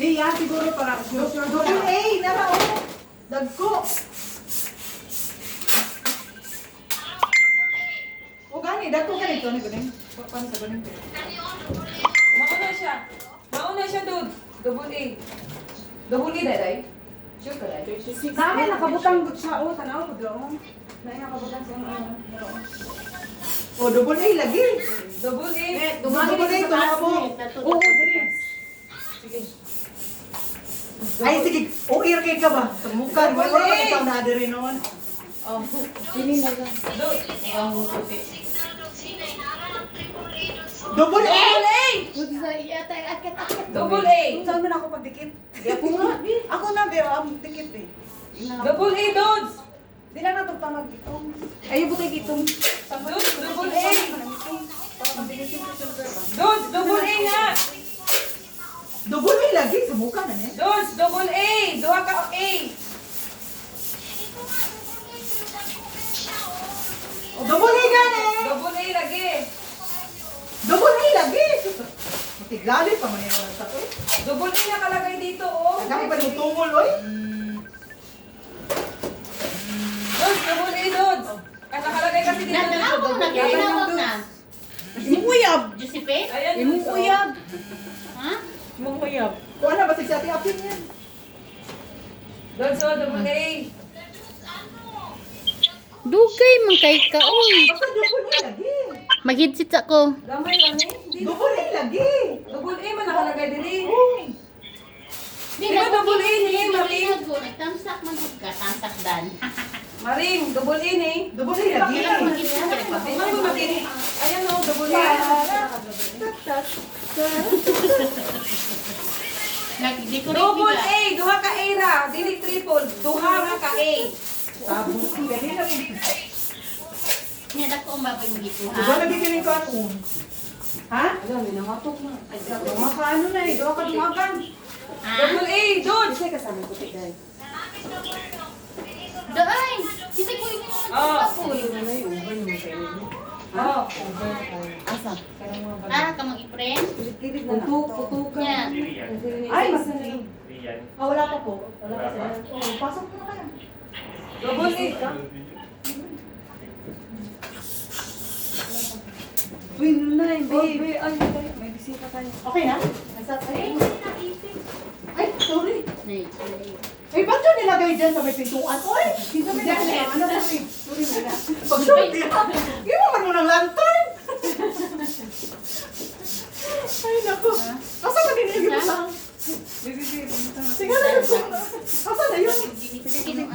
Iya, siguro para double A, nara o. Dagko. O gani, dagko ganito ni ganing. Paano sa ganing? Mauna siya, dude. Double A. Double A, daday. Sure ka, daday. Dami nakabutang siya o, tanaw ko doon. Dahil nakabutang siya o. Double A lagi. Double A. Double A, tulo mo. Oo, dire. Sige. Ay, sige. O, irkay ka ba? Sa mukha. Wala ba ikaw na adere noon? Double A! Double A. Saan mo na ako pagdikit? Ako nga. Ako na, pero ang dikit eh. Double A, dudes. Di lang na pagpamag ito. Ayaw butay gitong. Dudes, double A. Dudes, double A nga. Double A lagi. Subukan na niya. Dudes, double A. Duha ka A. Double A gani! Double A lagi. Double A lagi! Matigali pa man yung sa ko. Double A nakalagay dito, oh. Nagkaki pa ng tungol, oy. Dudes, double A, dudes. Ang nakalagay kasi dito. Nagdala ko, nagdala na. Imuyab! Josephine? Ayan, dudes, oh. Imuyab! Ha? Imuyab. Kung ano ba si Ate Apin yan? Dudes, oh, double A. Dugay man kay ka, oy. Basta double A lagi. Mag-headset ako. Gamay lang eh. Dito. Double A lagi. Double A man nakalagay din eh. Uy. Di ba double A ni Maring? Nagtamsak man ka, tamsak dan. Maring, double A ni. Double A lagi. Kailan ko makita ka pa? Di ba mating? Ayan oh, double A. Nag-decorate Double ka. A, duha ka A ra. Dili triple, duha ra ka A. Niya dako ang babay mo dito, Diba ha? lagi kining kanon? Ha? Alam, may nangatok na. Mga kaano na eh. Doon ka tumakan. Ha? Double A, dude. Kasi kasama ko tigay. Doon! Kasi ko yung Oh. Oh. Asa? Ah, kamang i-friend? Kilit na Putukan. Yan. Ay, masali. Ah, wala pa po. Wala pa sila. Oh, pasok mo na kayo. Double A ka. Uy, nunay, babe. Ay, May bisita tayo. Okay na? Ay, sorry. Eh, ba't yun nilagay dyan sa may pintuan? Oy! Dito may nilagay. Ano ba rin? Sorry, Mira. Pag-sorry ha? Iwaman mo ng lantern! Ay, naku. Asa ka din yung ibutang? Sige na yun. Asa na yun?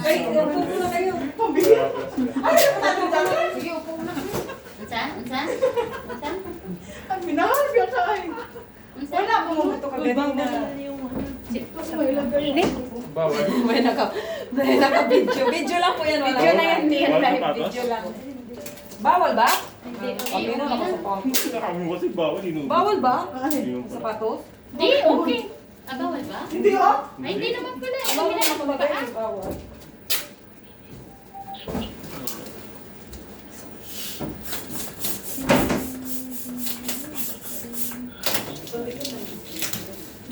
ay, upo na kayo. Pambili. Ay, tatong dyan. Sige, upo na. Unsa? Unsa? Unsa? Ang minahal biya ka ay. Unsa? Wala ko mo ito kaganina. May ilagay. May naka-video. Video lang po yan. Wala. Video na yan, hindi yan live. Video lang. Bawal ba? Hindi, Okay na, okay. nakasapatos. Nakamuha si bawal inuwi. Bawal ba? Yung Sapatos? Di, okay. Ah, bawal ba? Hindi oh. Ay, hindi naman pala. Bawal Kami na na nakalagay. pagpaan. Bawal.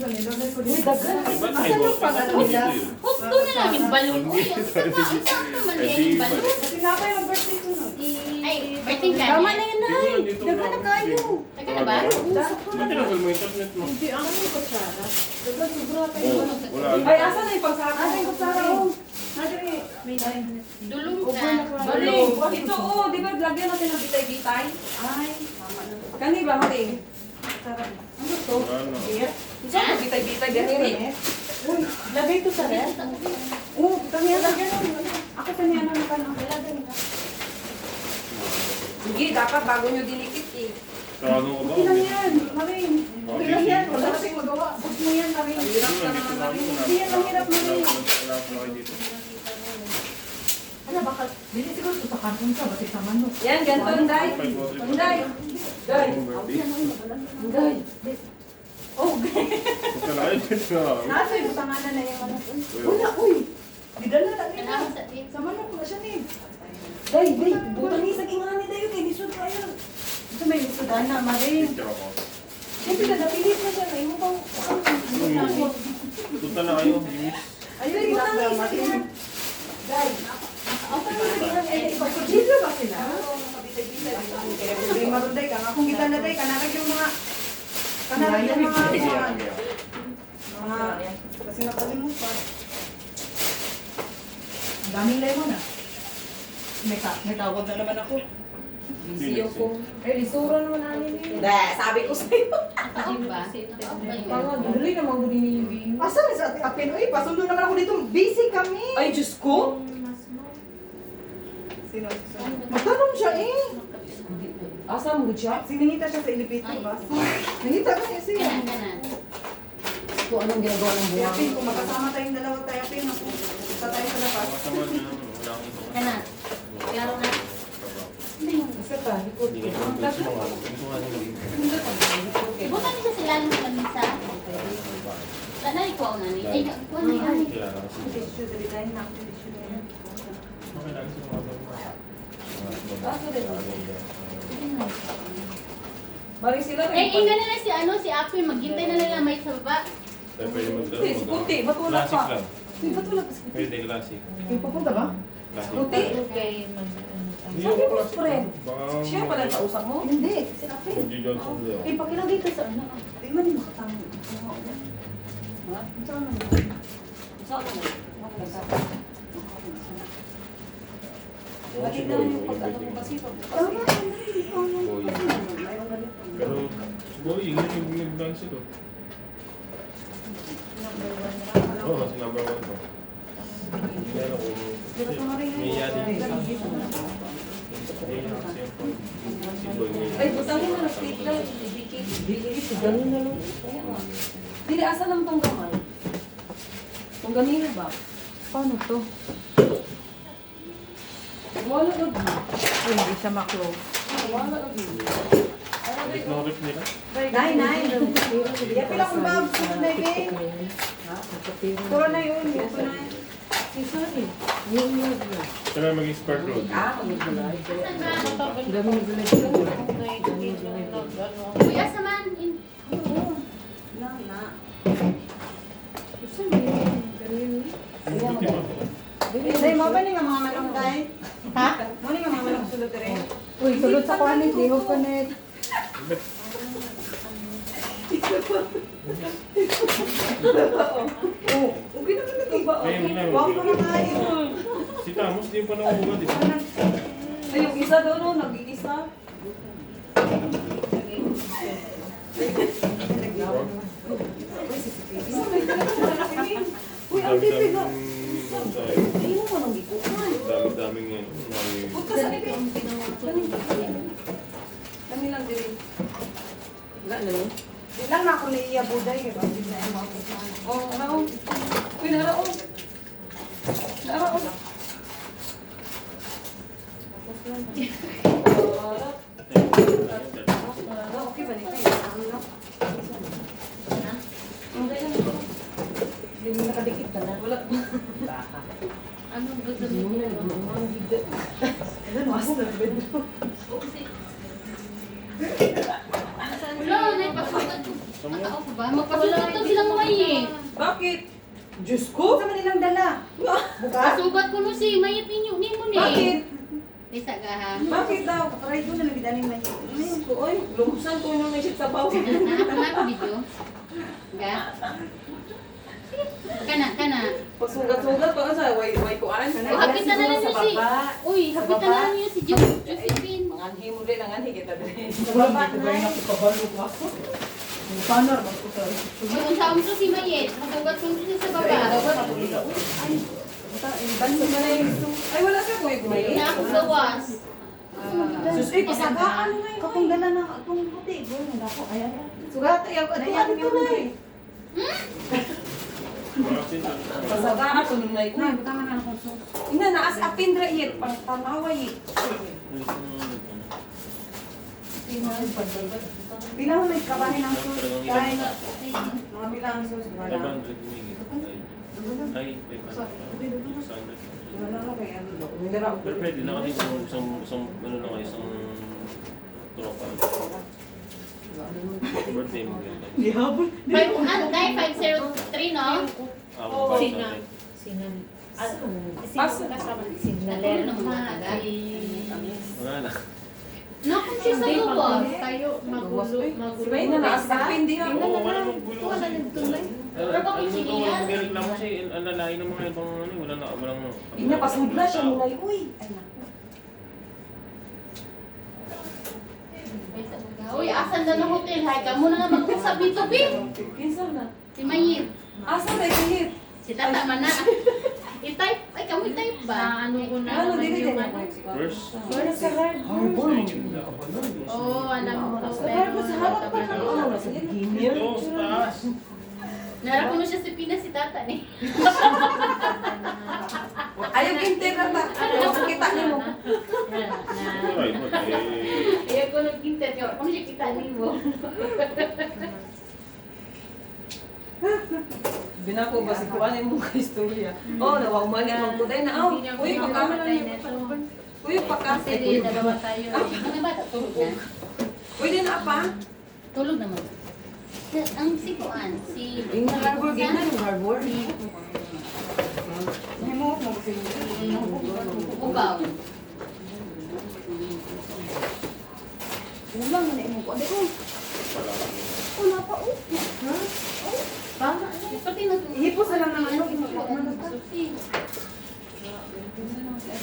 sa nilagay ko dito. Diba tayo ba? Pag-ano nila? Husto na lang yung balon. Uy, ang sakto man yan yung balon. Kasi nga pa yung birthday ko nun. Ay, birthday ka Tama niya. na yun, Nay. Daga na kayo. Taga na ba? Ba't tinanggal mo yung internet mo? Hindi, ang ano ko siya. Daga sobra Oh, kayo. wala. Ay, asa na yung pagsaka? Asa yung kutsara ko? Nadiri. Dulong Upo ka. na ka. Balik. Ito, oh, di ba lagyan natin ng bitay-bitay? Ay, tama na. Kani ba, Mating? Ano to? Ano? Gusto ko bitay-bitay, ganyan. Uy, lagay ko sa red. Oo, kami yan. Ako kami ano na ka na. Sige, dapat bago nyo dinikit eh. Sa ano ka ba? Okay lang yan, Maring. Okay lang yan. Wala kasing magawa. Push mo yan, Maring. Hirap ka naman, Maring. Hindi yan ang hirap, Maring. Wala ko kayo dito. Ano, baka, dili siguro ito sa kanton ka, batik sa manok. Yan, ganito, Anday. Anday. Day. Anday. Oh, Punta na kayo dito. nasa yung tanganan na yung manok. Wala, uy. Didala na nila. Kailangan sa tin. Sa manok na siya, ni. Day, day. Butang ni sa ingani dayo kay lisod kayo. Ito may lisudan na, Maring. Picture ako. Siyempre ka, napilit na siya. May mo pang... Punta na kayo, Jimis. Ayun, hirap na, Maring. Day. Ipagkutsilyo ba sila? Hindi marunday ka. Kung kita na day, kanarag yung mga... Kanarag yung mga... Kasi nakalimutan. Ang daming lemon ah. May tawag na naman ako. Siyo ko. Eh, lisura naman namin yun. Sabi ko sa'yo. Ako ba? Pangag, dali naman ko din yung Asan na sa ating apin? Uy, pasundo naman ako dito. Busy kami. Ay, Diyos ko! Sino? Magtanong siya eh. Asa mo siya? Siningita siya sa elevator bus. Nangita kasi siya. Kanan, kanan. Kung anong ginagawa ng Kaya buwan. Pin, kung makasama tayong dalawa tayo, Pin, ako. Punta tayo sa labas. Kasama niya, wala akong ito. Kanan. Pero na. Isa pa, likod Hindi ko. ka naman gusto mo. Gusto nga nila. Ibutan niya sila ng lamisa. Tanay ko ako nani. Ay, ako na yan. Kaya lang kasi. Tissue, dali tayo na. Tissue na yan. Okay lang sa mga Kaso din. Balik sila. Eh, inga na lang si ano, si Apoy. Maghintay na lang may sa baba. Tayo pwede magdala. Puti, puti, matulog Classic pa. lang. Uy, ba't wala kasi? Pwede classic. Uy, papunta ba? Classic. Puti. Hindi Sabi ako mo, classic. friend. Baka Siya pala ang kausap mo? Hindi, si Apin. G. Johnson daw. Eh, pakilagay dito sa ano. Di man yung makatama. Ha? Saan na? Saan mo? Bakit na yung pag-ano mo kasi pag... Tama, Boy. Pero, boy, yun yung nag-dance ito. Oo, kasi number 1 ko. Hindi alam kung... May yadi. May yadi kasi yung si Boy may yadi. Ay, butangin mo na state lang. Dikit, ganun na lang. Dili, asa lang tong gamay? Kung ganino ba? Paano to? Wala na ba? Ay, hindi siya ma-close. Wala na ba? Balik na rip nila. Nay. Yapin akong bag. Sunod na yun. Turo na yun. Yapo na yun. Sorry. Kaya maging spark road. Saan ba? Dami Kuya, saman. Day, mo ba nga mga manong day? Ha? Mo nga mga manong sulod rin. Uy, sulod sa kwalit. Lihog ko net. Oh, okay naman ito ba? Ayun na. Huwag mo na kayo. Si Tamos, di pa nakuha, di ba? Ay, yung isa doon, no? Nag-iisa. Uy, ang pipi ko. Hindi mo ko nang iko. Dami-daming yan. Punta sa pipi. Kami lang din. Wala na yun. Di lang na ako ni Iya Buday. Oh, naraw. Uy, naraw. Naraw. Okay ba nito? Ang ganyan. Hindi mo nakadikit ka na. Wala. Ano ba sabihin mo? Ano, master bedroom. Wala, naipasugat ko. Gusto mo? Ako ba? Magpasukat daw silang mayit. Bakit? Diyos ko? Sa manilang dala. Bukas? Pasubat ko no si mayit ninyo ni mo ni. Bakit? Isa ka ha. Bakit daw? Aray ko na lang gidaling man yun. Ayun ko, oy, lumusan ko yung isip sa bawah. Naatama ko video. Ga. Kana. Pagsugat-sugat pa ka sa way kuan. O hapitan na lang niyo si. Uy, hapitan na lang niyo si Josephine. Ang anhi mo din, ang anhi kita din. Baba na. Paano naman ko sorry. Yung sa umso si mayit. Masugat ko siya sa baba. Bansa na yung ay wala siya kung ikumayin. Na ako gawas. Sus, eh, pasagaan mo ngayon. Kapag dala na itong puti. Boy, nanda ko. Ayan. Sugat, ayaw ko. Ano ito na eh. Bakit na? Pasagaan ko nung naik Nay, na. butangan na ako. Ina, naas apin ra yet. Pangtamaway eh. Bilang may kabahin ng sus. Kahit mga bilang sus. Wala. 500 humigit. Ay, 500. Wala na kaya. Pero pwede na kasi isang ano na kayo, isang tropa. Birthday mo ganyan. 503 no? Ako ba sa Nalero ng mga taga. wala na. Nakon siya sa lubos. Si Bay na naas apin di ha. Oo, wala mong gulo kasi. Pero bakit sige yan? Magreklamo kasi ang lalaki ng mga ibang ano, walang Ina, pasudla siya mulay. Uy, ay naku. Uy, asan na ng hotel? Hay ka muna nga mag-usap dito, Bin. Kinsa na? Si Mayit. Asa na ikihit? Si Tata man na. I-type. Ay, kamo i-type ba? Ano ko Ano, dili din. First. Wala sa harbor. Oo, alam mo. Sa harbor, sa harap pa lang. Ano, nasa beginner. Ito, sa taas. Nara ko mo siya si Pina si Tata ni. Ayaw kinter na. Ano, kita niyo mo. Ay, ba't eh. Ayaw ko nag-inter. Kung siya kita ni mo. Binako ba si kuanin mo ka istorya? Oh, nawawmali mong kuday na. Oh, uy, pagkama lang niya. Uy, pagkasi. Kasi dalawa tayo. Ano ba? Tulog na? Pwede na pa? Tulog naman. Ang si Kuan, si... Yung harbor, gina yung harbor. Mo mo kasi. Ubaw. Ulang na imo ko. Ande ko. Wala pa oh. Ha? Baka, pati na Ihipos na lang ng ano.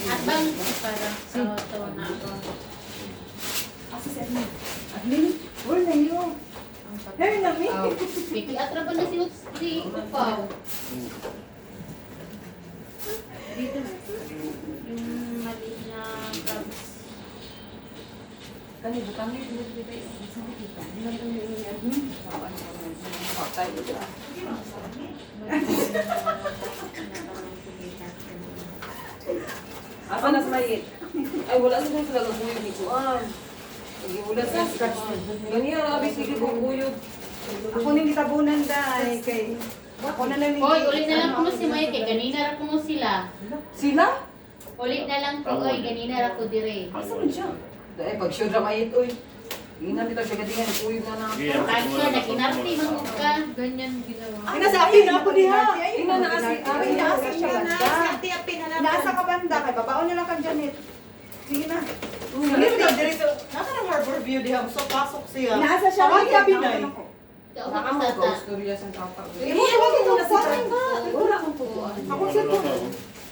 At bang, para sa auto na ako. Asa si Admin. Admin? Wala yun. Hey, nami. Piki atra ba na si Upaw? Dito. Yung mali na drugs. Kani bukan ni dito sa kita. Dinan ko ni admin. Saan ko patay ito. Asa na mayit? Ay wala sa sila gaguyod ni Kuan. Wala sa scratch. Ganyan abi sige guguyod. Ako ning gitabunan dai kay ako na lang Hoy, ulit na lang kuno si Mike, kay ganina ra kuno sila. Sila? Ulit na lang ko, oy, ganina ra ko dire. Asa man siya? Dai pag sure ra mayit oy. Ina dito siya gadingan guyod na na. Sige, Kanso na kinarti man ka. Ganyan ginawa. Ina sa akin na ako diha. Ina na asi. Ay, naasa siya na. Nasa ka banda kay babaon nila kang Janet. Sige na. Dito ka diretso. Nasa ng harbor view diha. So pasok siya. Naasa siya. Tawag ka binay. Baka mo Tata. ka istorya sa tata. Imo tawagin mo na si Tata. Wala akong tutuan. Ako sa to.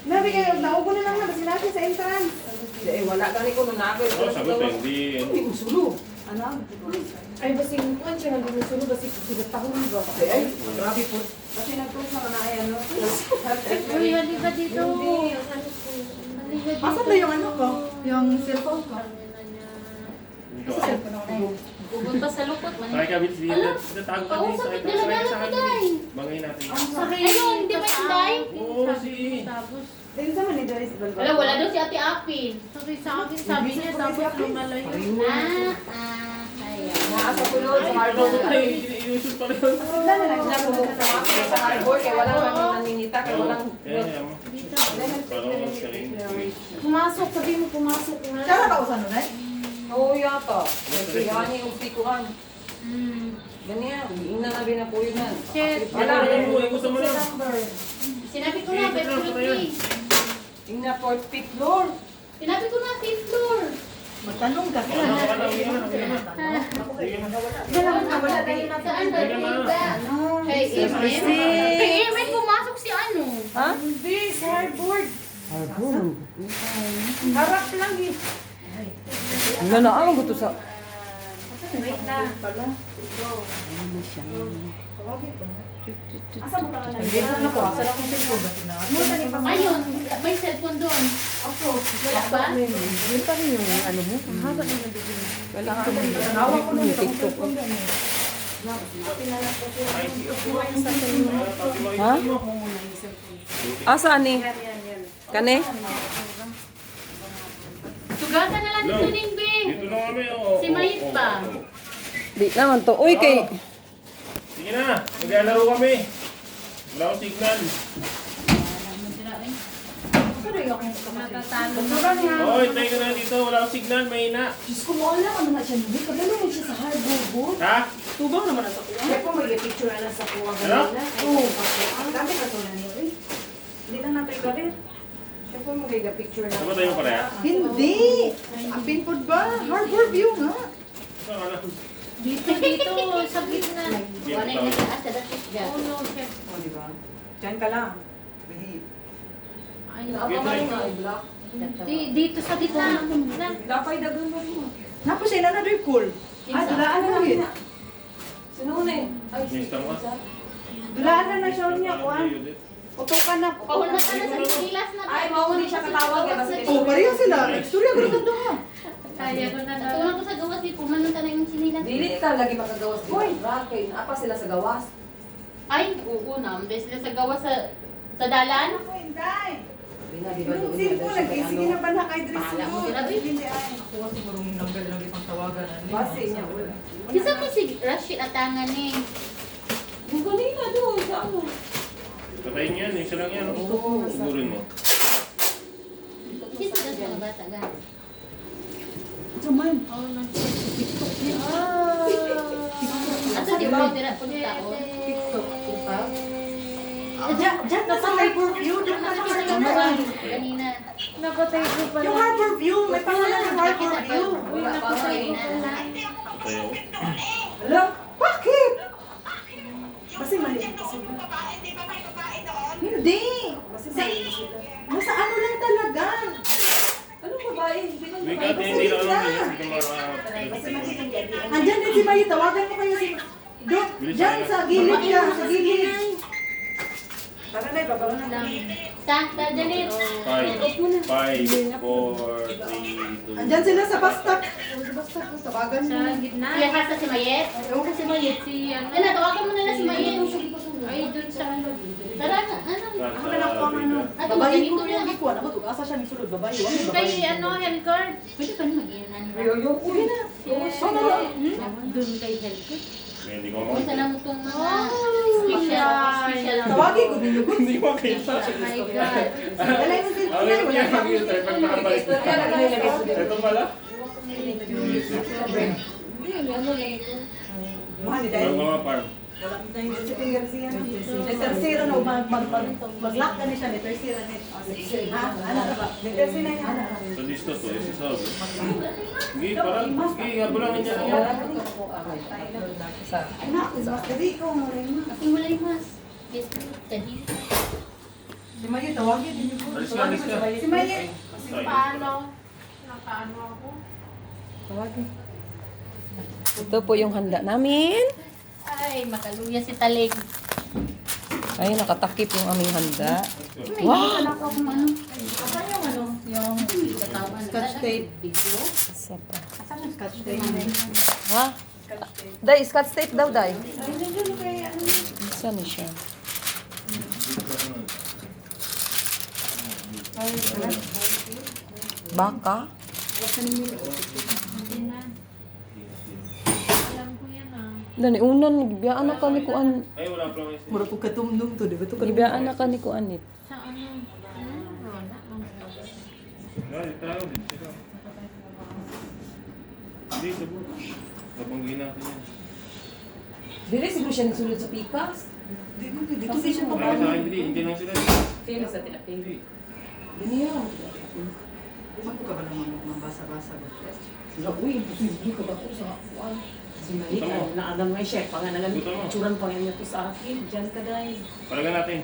Nabi kayo, naubo na lang na sila sa entrance. Eh wala gani ko nung nako. Oh, sagot eh, hindi. Hindi ko sulo. Ano? Ay basing kuan siya nang sulo basing sigatahon ba. Ay grabe po. Kasi nagtusa na ay ano. Uy, mali ba dito? Mali ba dito? Asan na yung ano ko? Yung cellphone ko? Bubun pa sa lukot man. Sakay ka, Vince. Tatago ka din. Kausap, Sakay ka. dala-dala Sakay ko ka, day. Bangay natin. Ayun, di ba inday? Oo, si... Din sa man ni Doris Balbal. Wala daw si Ate Apin. Sabi niya tapos lumalayo. Ayan. Naasa ko yun sa harbor. Ay, inusul pa rin. Wala na lang. Wala ko sa harbor kaya wala naman naninita kaya walang Parang mas kaling. Pumasok, sabi mo pumasok na. Kaya ka usan nun eh? Oo yata. Kaya niya yung pikuhan. Ganyan, ina na rin na po yun yan. Shit. Wala, Gusto mo na. Sinabi ko na, Sige, best ito na, floor. tingnan 4th, 5th floor. Sinabi ko na, 5th floor. Magtanong ka. Sige na. Saan ba ba? Kay Emin? Kay Emin, pumasok si ano? Ha? Hindi, sa hardboard. Harbor. Harap lang eh. Wala na ang gusto sa... Wait na. Asa mo ka na? Ano ko? Asa na kong cellphone? Ayun, may cellphone doon. Wala ba? Yun pa rin yung ano mo. Ang haba naman dito. Wala ka naman. Hawak ko Yung TikTok ko. Ha? Asa ni? Kane? Sugatan na lang dito din, Be. Dito na kami. Oo. Si Mayit pa. Di naman to. Uy, kay... Sige na. Maglalaro kami. Wala akong signal. Natatalo. Hoy, tayo ka na dito. Wala akong signal. Mahina. Diyos ko, mawala ka na siya. Hindi ka gano'n siya sa hardboard. Ha? Tubang naman ang sakuha. Kaya kung may picture na lang sa kuha. Ano? Oo. Dami ka to na niyo eh. Hindi na natin galit. Kaya kung may picture na. Saan tayo pareha? Hindi! Ang pinpod ba? Harbor view nga. Saan ka na? Dito, sa gitna. Wala yung nasa asa dati. Oh no, chef. O, di ba? Diyan ka lang. Ay, dito sa gitna. Dapay dagan mo mo. Napos siya na another cool. Ah, dulaan na lang yun. Sinune. Ay, Next time ka? Dulaan na na siya niya, kuhan. Utokan na. Pahulatan na sa kilas na. Ay, mauli siya katawag. Oh, pareho sila. Istorya ko rin doon. Kaya ko na. Tulong ko sa gawas, di pumanong ka na yung sinilas. Dili ka lagi makagawas dito. Rakay, apa sila sa gawas? Ay, oo na. Dahil sila sa gawas sa dalan. Ako, Inday. Di na, di ba doon? Sige po, nag-isige na ba na kay Dres Bahala mo mo? sila, Be. Hindi ay. Nakuha siguro yung number lang ipang tawagan. Base niya, wala. Kisa mo si Rashid atangan eh. Yung kanina doon, sa ano? Patayin yan. Isa lang yan. Ugurin mo. Kisa ka mga bata ga. Tuman. Oo na. Ato di ba tira pag tao? TikTok. TikTok. Diyan na sa harbor view. Diyan na sa harbor view. Kanina. Napatay ko pala. Yung harbor view. May pangalan ng harbor view. Uy, napatay ko pala. Patayo. Hello? Bakit? Kasi mali. Hindi. Nasa ano lang talaga. Anong babae? Hindi ko Wait, ate, hindi lang alam niya. Hindi ka Andyan din si Mayi. Tawagan mo kayo si... Doon. Diyan sa gilid ka. Sa gilid. Tara na, babalo na lang. Ta, Janet. 5, 4, 3, 2. Andyan sila sa bus stop. Sa bus stop. Tawagan mo. gitna. Sila ka si Mayet? Ewan ko si Mayi. Ano, tawagan mo na lang si Mayet. Ay, doon sa ano. Tara na, ano? Ako na lang po ang ano. Ato, Babae magaling ko ko rin. na. Hindi ko alam. Asa siya ni sulod. Babae. Wala babae. Kay ano, health card. Pwede pa na mag-iinan. Yoyo, uwi na. Doon kay Helco. Hindi ko Kung saan lang itong mga special. Tawagin ko ninyo. Hindi ko makita. Oh my God. Wala yung cellphone Ano niya. yung Wala mag-i-start pag nakabalik? Ito pala? Hindi, ano lang ito. Mahal ni Walang Dahil. mga farm. Si Garcia. Letter zero na mag-lock ka na siya. Letter zero na. Ha? Ano ka ba? Letter zero na yan. Sa listo to, isi sa Sige, parang, sige, habulangin niya. Anak, dali ko. Malay mo. Kasi wala yung mas. Yes, tadi. Si Mayi, tawagin ninyo po. Alis ka, alis ka. Si Mayi. Tawagin. Ito po yung handa namin. Ay, makaluya si Talig. Ay, nakatakip yung aming handa. Wow! Anak ko kung ano. Asan yung ano? Yung katawan. Scotch tape. Biglo? Isa pa. Asan ang scotch tape? Ha? Day, scotch tape daw, Day. Ay, nandiyan kay ano. Isa ni siya. Baka? Hindi na. Alam ko yan ah. Dani, unan, gibiyaan na ka ni Kuan. Ay, wala pa lang isi. Mura po katumdum to, di ba? Gibiyaan na ka ni Kuan it. Sa ano? Wala. Ay, tayo din. Sige. Hindi, sabot. Nabanggi natin yan. Dili siguro siya nagsulod sa pikas. Dito di siya Ay, sa akin, hindi lang sila. Feel sa tila. Hindi. Diniya. Ako ka ba naman mabasa-basa? Uy, imposible ka ba ko sa kuwan? Si Malik, Buta mo. naagam nga siya, pangalan, Buta mo. tsuran pa niya to sa akin. Diyan ka dahil. Palagan natin.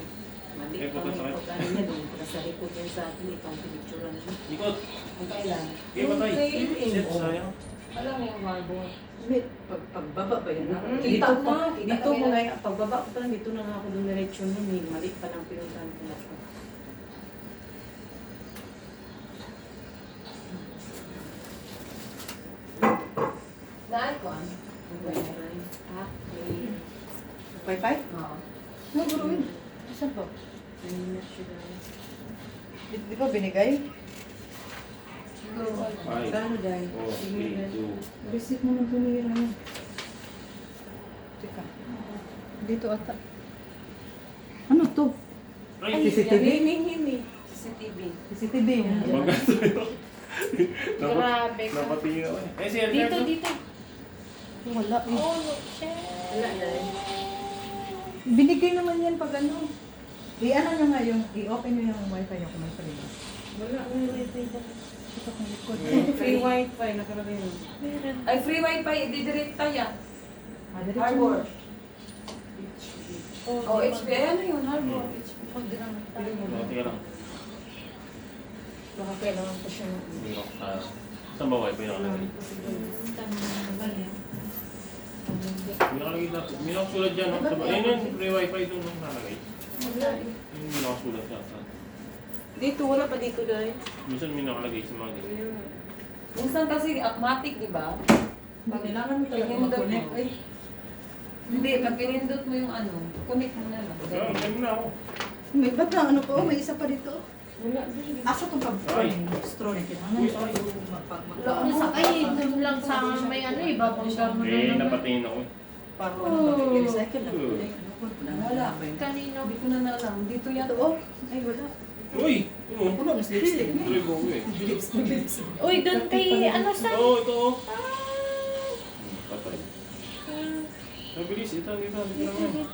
Malik Eh, pa buta sa nga akin. pagkain niya doon. Nasa likod yan sa akin, itong pinicturan niya. Ikot. Ang kailan? Kaya patay. Okay. Shit, sayang. Alam mo yung harbor. Pagbaba ba yan? Kita Dito na, pa. dito mo nga, pagbaba ko pa lang, dito na nga ako doon diretso nun, eh. Malik pa ng pinuntahan ko na ako. Dahil ko, ano? Ha? Wi-Fi? Oo. No, bro. Saan po? Ayun na siya dahil. Di ba binigay? Siguro, ano? Five. Kano dahil? 4, Sige, 3, dahil. 2. Receipt mo ng tumira mo. Teka. Dito ata. Ano to? Ay, CCTV? Himi. CCTV. CCTV yung... Magasto yun. Grabe ka. Napatingin ako eh. Eh, si Edgar Dito, to? dito. Wala eh. Oh, no, shit. Wala dahil. Binigay naman yan pag ano. I-ano nyo nga yung, i-open nyo yung wifi nyo kung may free. Wala, may wifi ba? Ito kung likod. Free wifi, nakalagay yun. Meron. Ay, free wifi, ididirect tayo. Ah, diretso Harbor. mo. Oh, HP. Ano yun, Harbor? HP. Pag dinang tayo. Tingnan lang. Baka kailangan ko siya ng... Hindi ako. Saan ba wifi nakalagay? Hindi nakalagay dati. Hindi nakasulat dyan. No? Ayun yun, free wifi doon no? Nakalagay. Ayun, hindi nakasulat dyan. Dito, wala pa dito dahil. Minsan may nakalagay sa mga ganyan. Minsan kasi automatic, di ba? Pag kailangan mo talaga Pinindot mag-connect. mo. Hindi, pag pinindot mo yung ano, connect mo na lang. Kaya, ayun na ako. May ba't na ano po? May isa pa dito. Wala din. Asa itong Ay. straw na kailangan. Uy, Ito ay. yung mag... Ay, doon lang sa may ano, ibabang mo na Eh, naman. napatingin ako eh. Para ano, i-recycle lang. Wala. Kanino? Hindi ko na alam. Dito yan. Ito, oh. Ay, wala. Uy! Ito mo. Puno, mas lipstick. Tuloy ko eh. Uy, doon kay ano sa... Oo, ito oh. Patay. Mabilis, ito.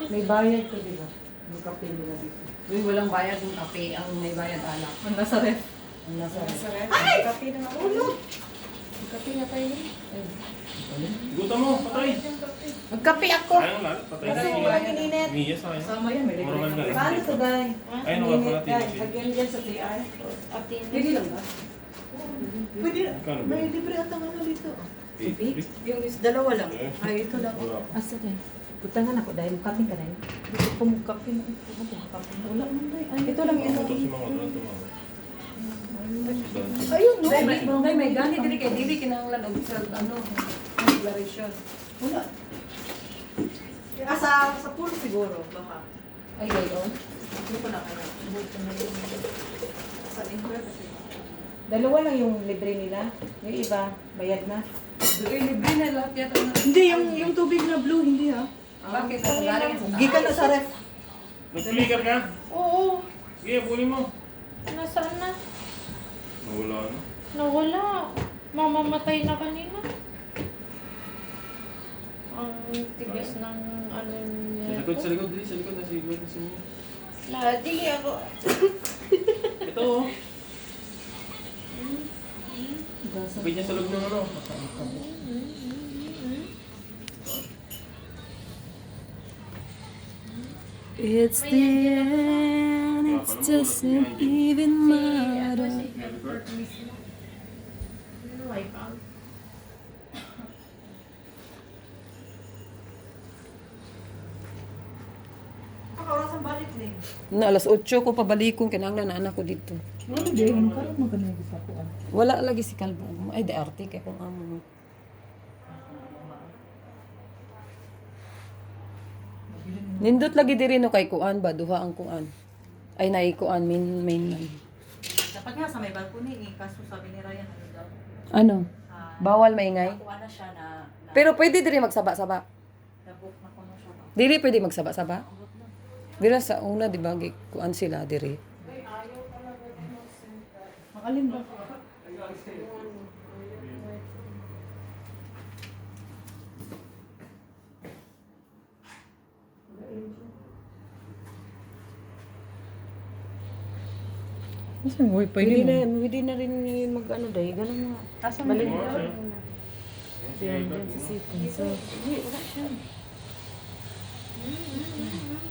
May bayad ko, di ba? May kape nila dito. Uy, walang bayad yung kape. Ang may bayad alak. Ang nasa ref. Ang nasa ref. Ay! Kape na nga. Ulog! May kape na tayo. Ay. Gutom mo, patay. Magkape ako. Ayun lang, patay na. Kasi walang ininit. Miyas na yun. Sama yan, may Normal libre. na. Paano to, Day? Ay, ano ka pala, Day, TV? lagyan dyan sa CR. Atin. Pwede lang ba? Pwede, Kano ba? may libre at ang ano dito. Eh, Yung is dalawa lang. Ay, ito lang. wala. Asa tayo? Putangan ako dahil kape ka na yun. Dito pumukapin mo. Wala man tayo. Ito lang yun. Ito si mga ito mga. Ayun, no. Day, may gani dili kay dili kinahanglan og sa ano, declaration. Wala. Sa pool siguro. Baka. Ay, gayon. Hindi ko na kaya. Sa indoor kasi. Dalawa lang yung libre nila. Yung iba, bayad na. Libre na lahat yata na. Hindi, yung tubig na blue, hindi ha. Bakit? Ang galing sa Gikan na sa ref. Nag-flicker ka? Oo. Sige, puli mo. Nasaan na? Nawala na. Nawala. Mamamatay na kanina. Ang tigas ng ano niya. Sa likod, dali, sa likod, nasa likod, nasa inyo. Dili ako. Ito oh. Pwede niya sa loob ng ano. It's the end, it doesn't even Oras ang balik din. Na alas 8 ko pabalikon kinahanglan na anak ko dito. Ano din? Parang maganda yung sa kuan. Wala lagi si Kalbo. Ay, di arte kay kung amo. Nindot lagi diri no kay kuan ba duha ang kuan. Ay nay kuan main. Dapat nga sa may balcony, kaso sabi ni Ryan, ano daw? Ano? Bawal maingay. Nakuha na siya na Pero pwede diri magsaba-saba. nabook na ko na siya. Dili pwede magsaba-saba. Dira sa una di ba kuan sila diri. Makalin ba? Saan wifi Pwede din? na, pwede na rin mag ano dahil ganun nga. Asa Balik mo na. siya? Diyan, diyan sa city. So, hindi, wala siya.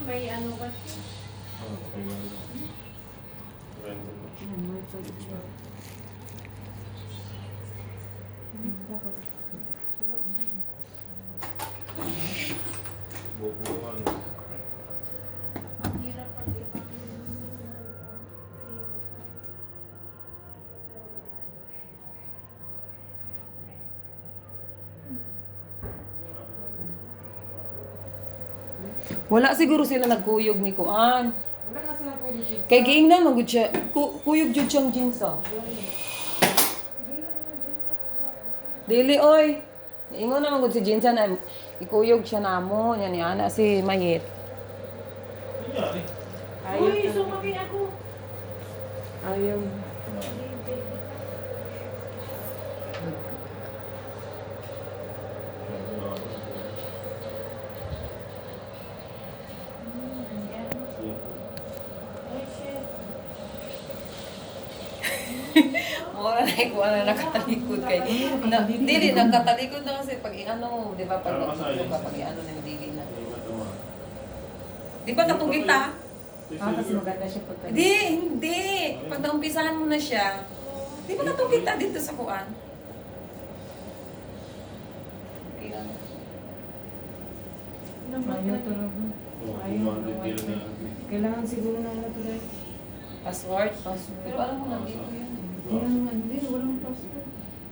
May ano ba? Yan, wifi siya. Wala siguro sila nagkuyog ni Kuan. Wala na sila pwede. Kay giingnan magud siya. Kuyog jud siyang jeans ah. Dili oy. Ingon na magud si jeans na ikuyog siya namo nya ni ana si Mayit. Uy, sumaki ako. Ayaw. Mura na ikuha na nakatalikod kay. Dili nakatalikod na kasi pag ano, di ba pag pag ano na dili na. Di ba katong kita? Kasi maganda siya pagka. Hindi. Pag naumpisahan mo na siya, di ba katong kita dito sa kuan? Okay lang. Ayaw talaga. Kailangan siguro na ano talaga. Password? Pero alam mo nandito yun. Hindi, walang passport.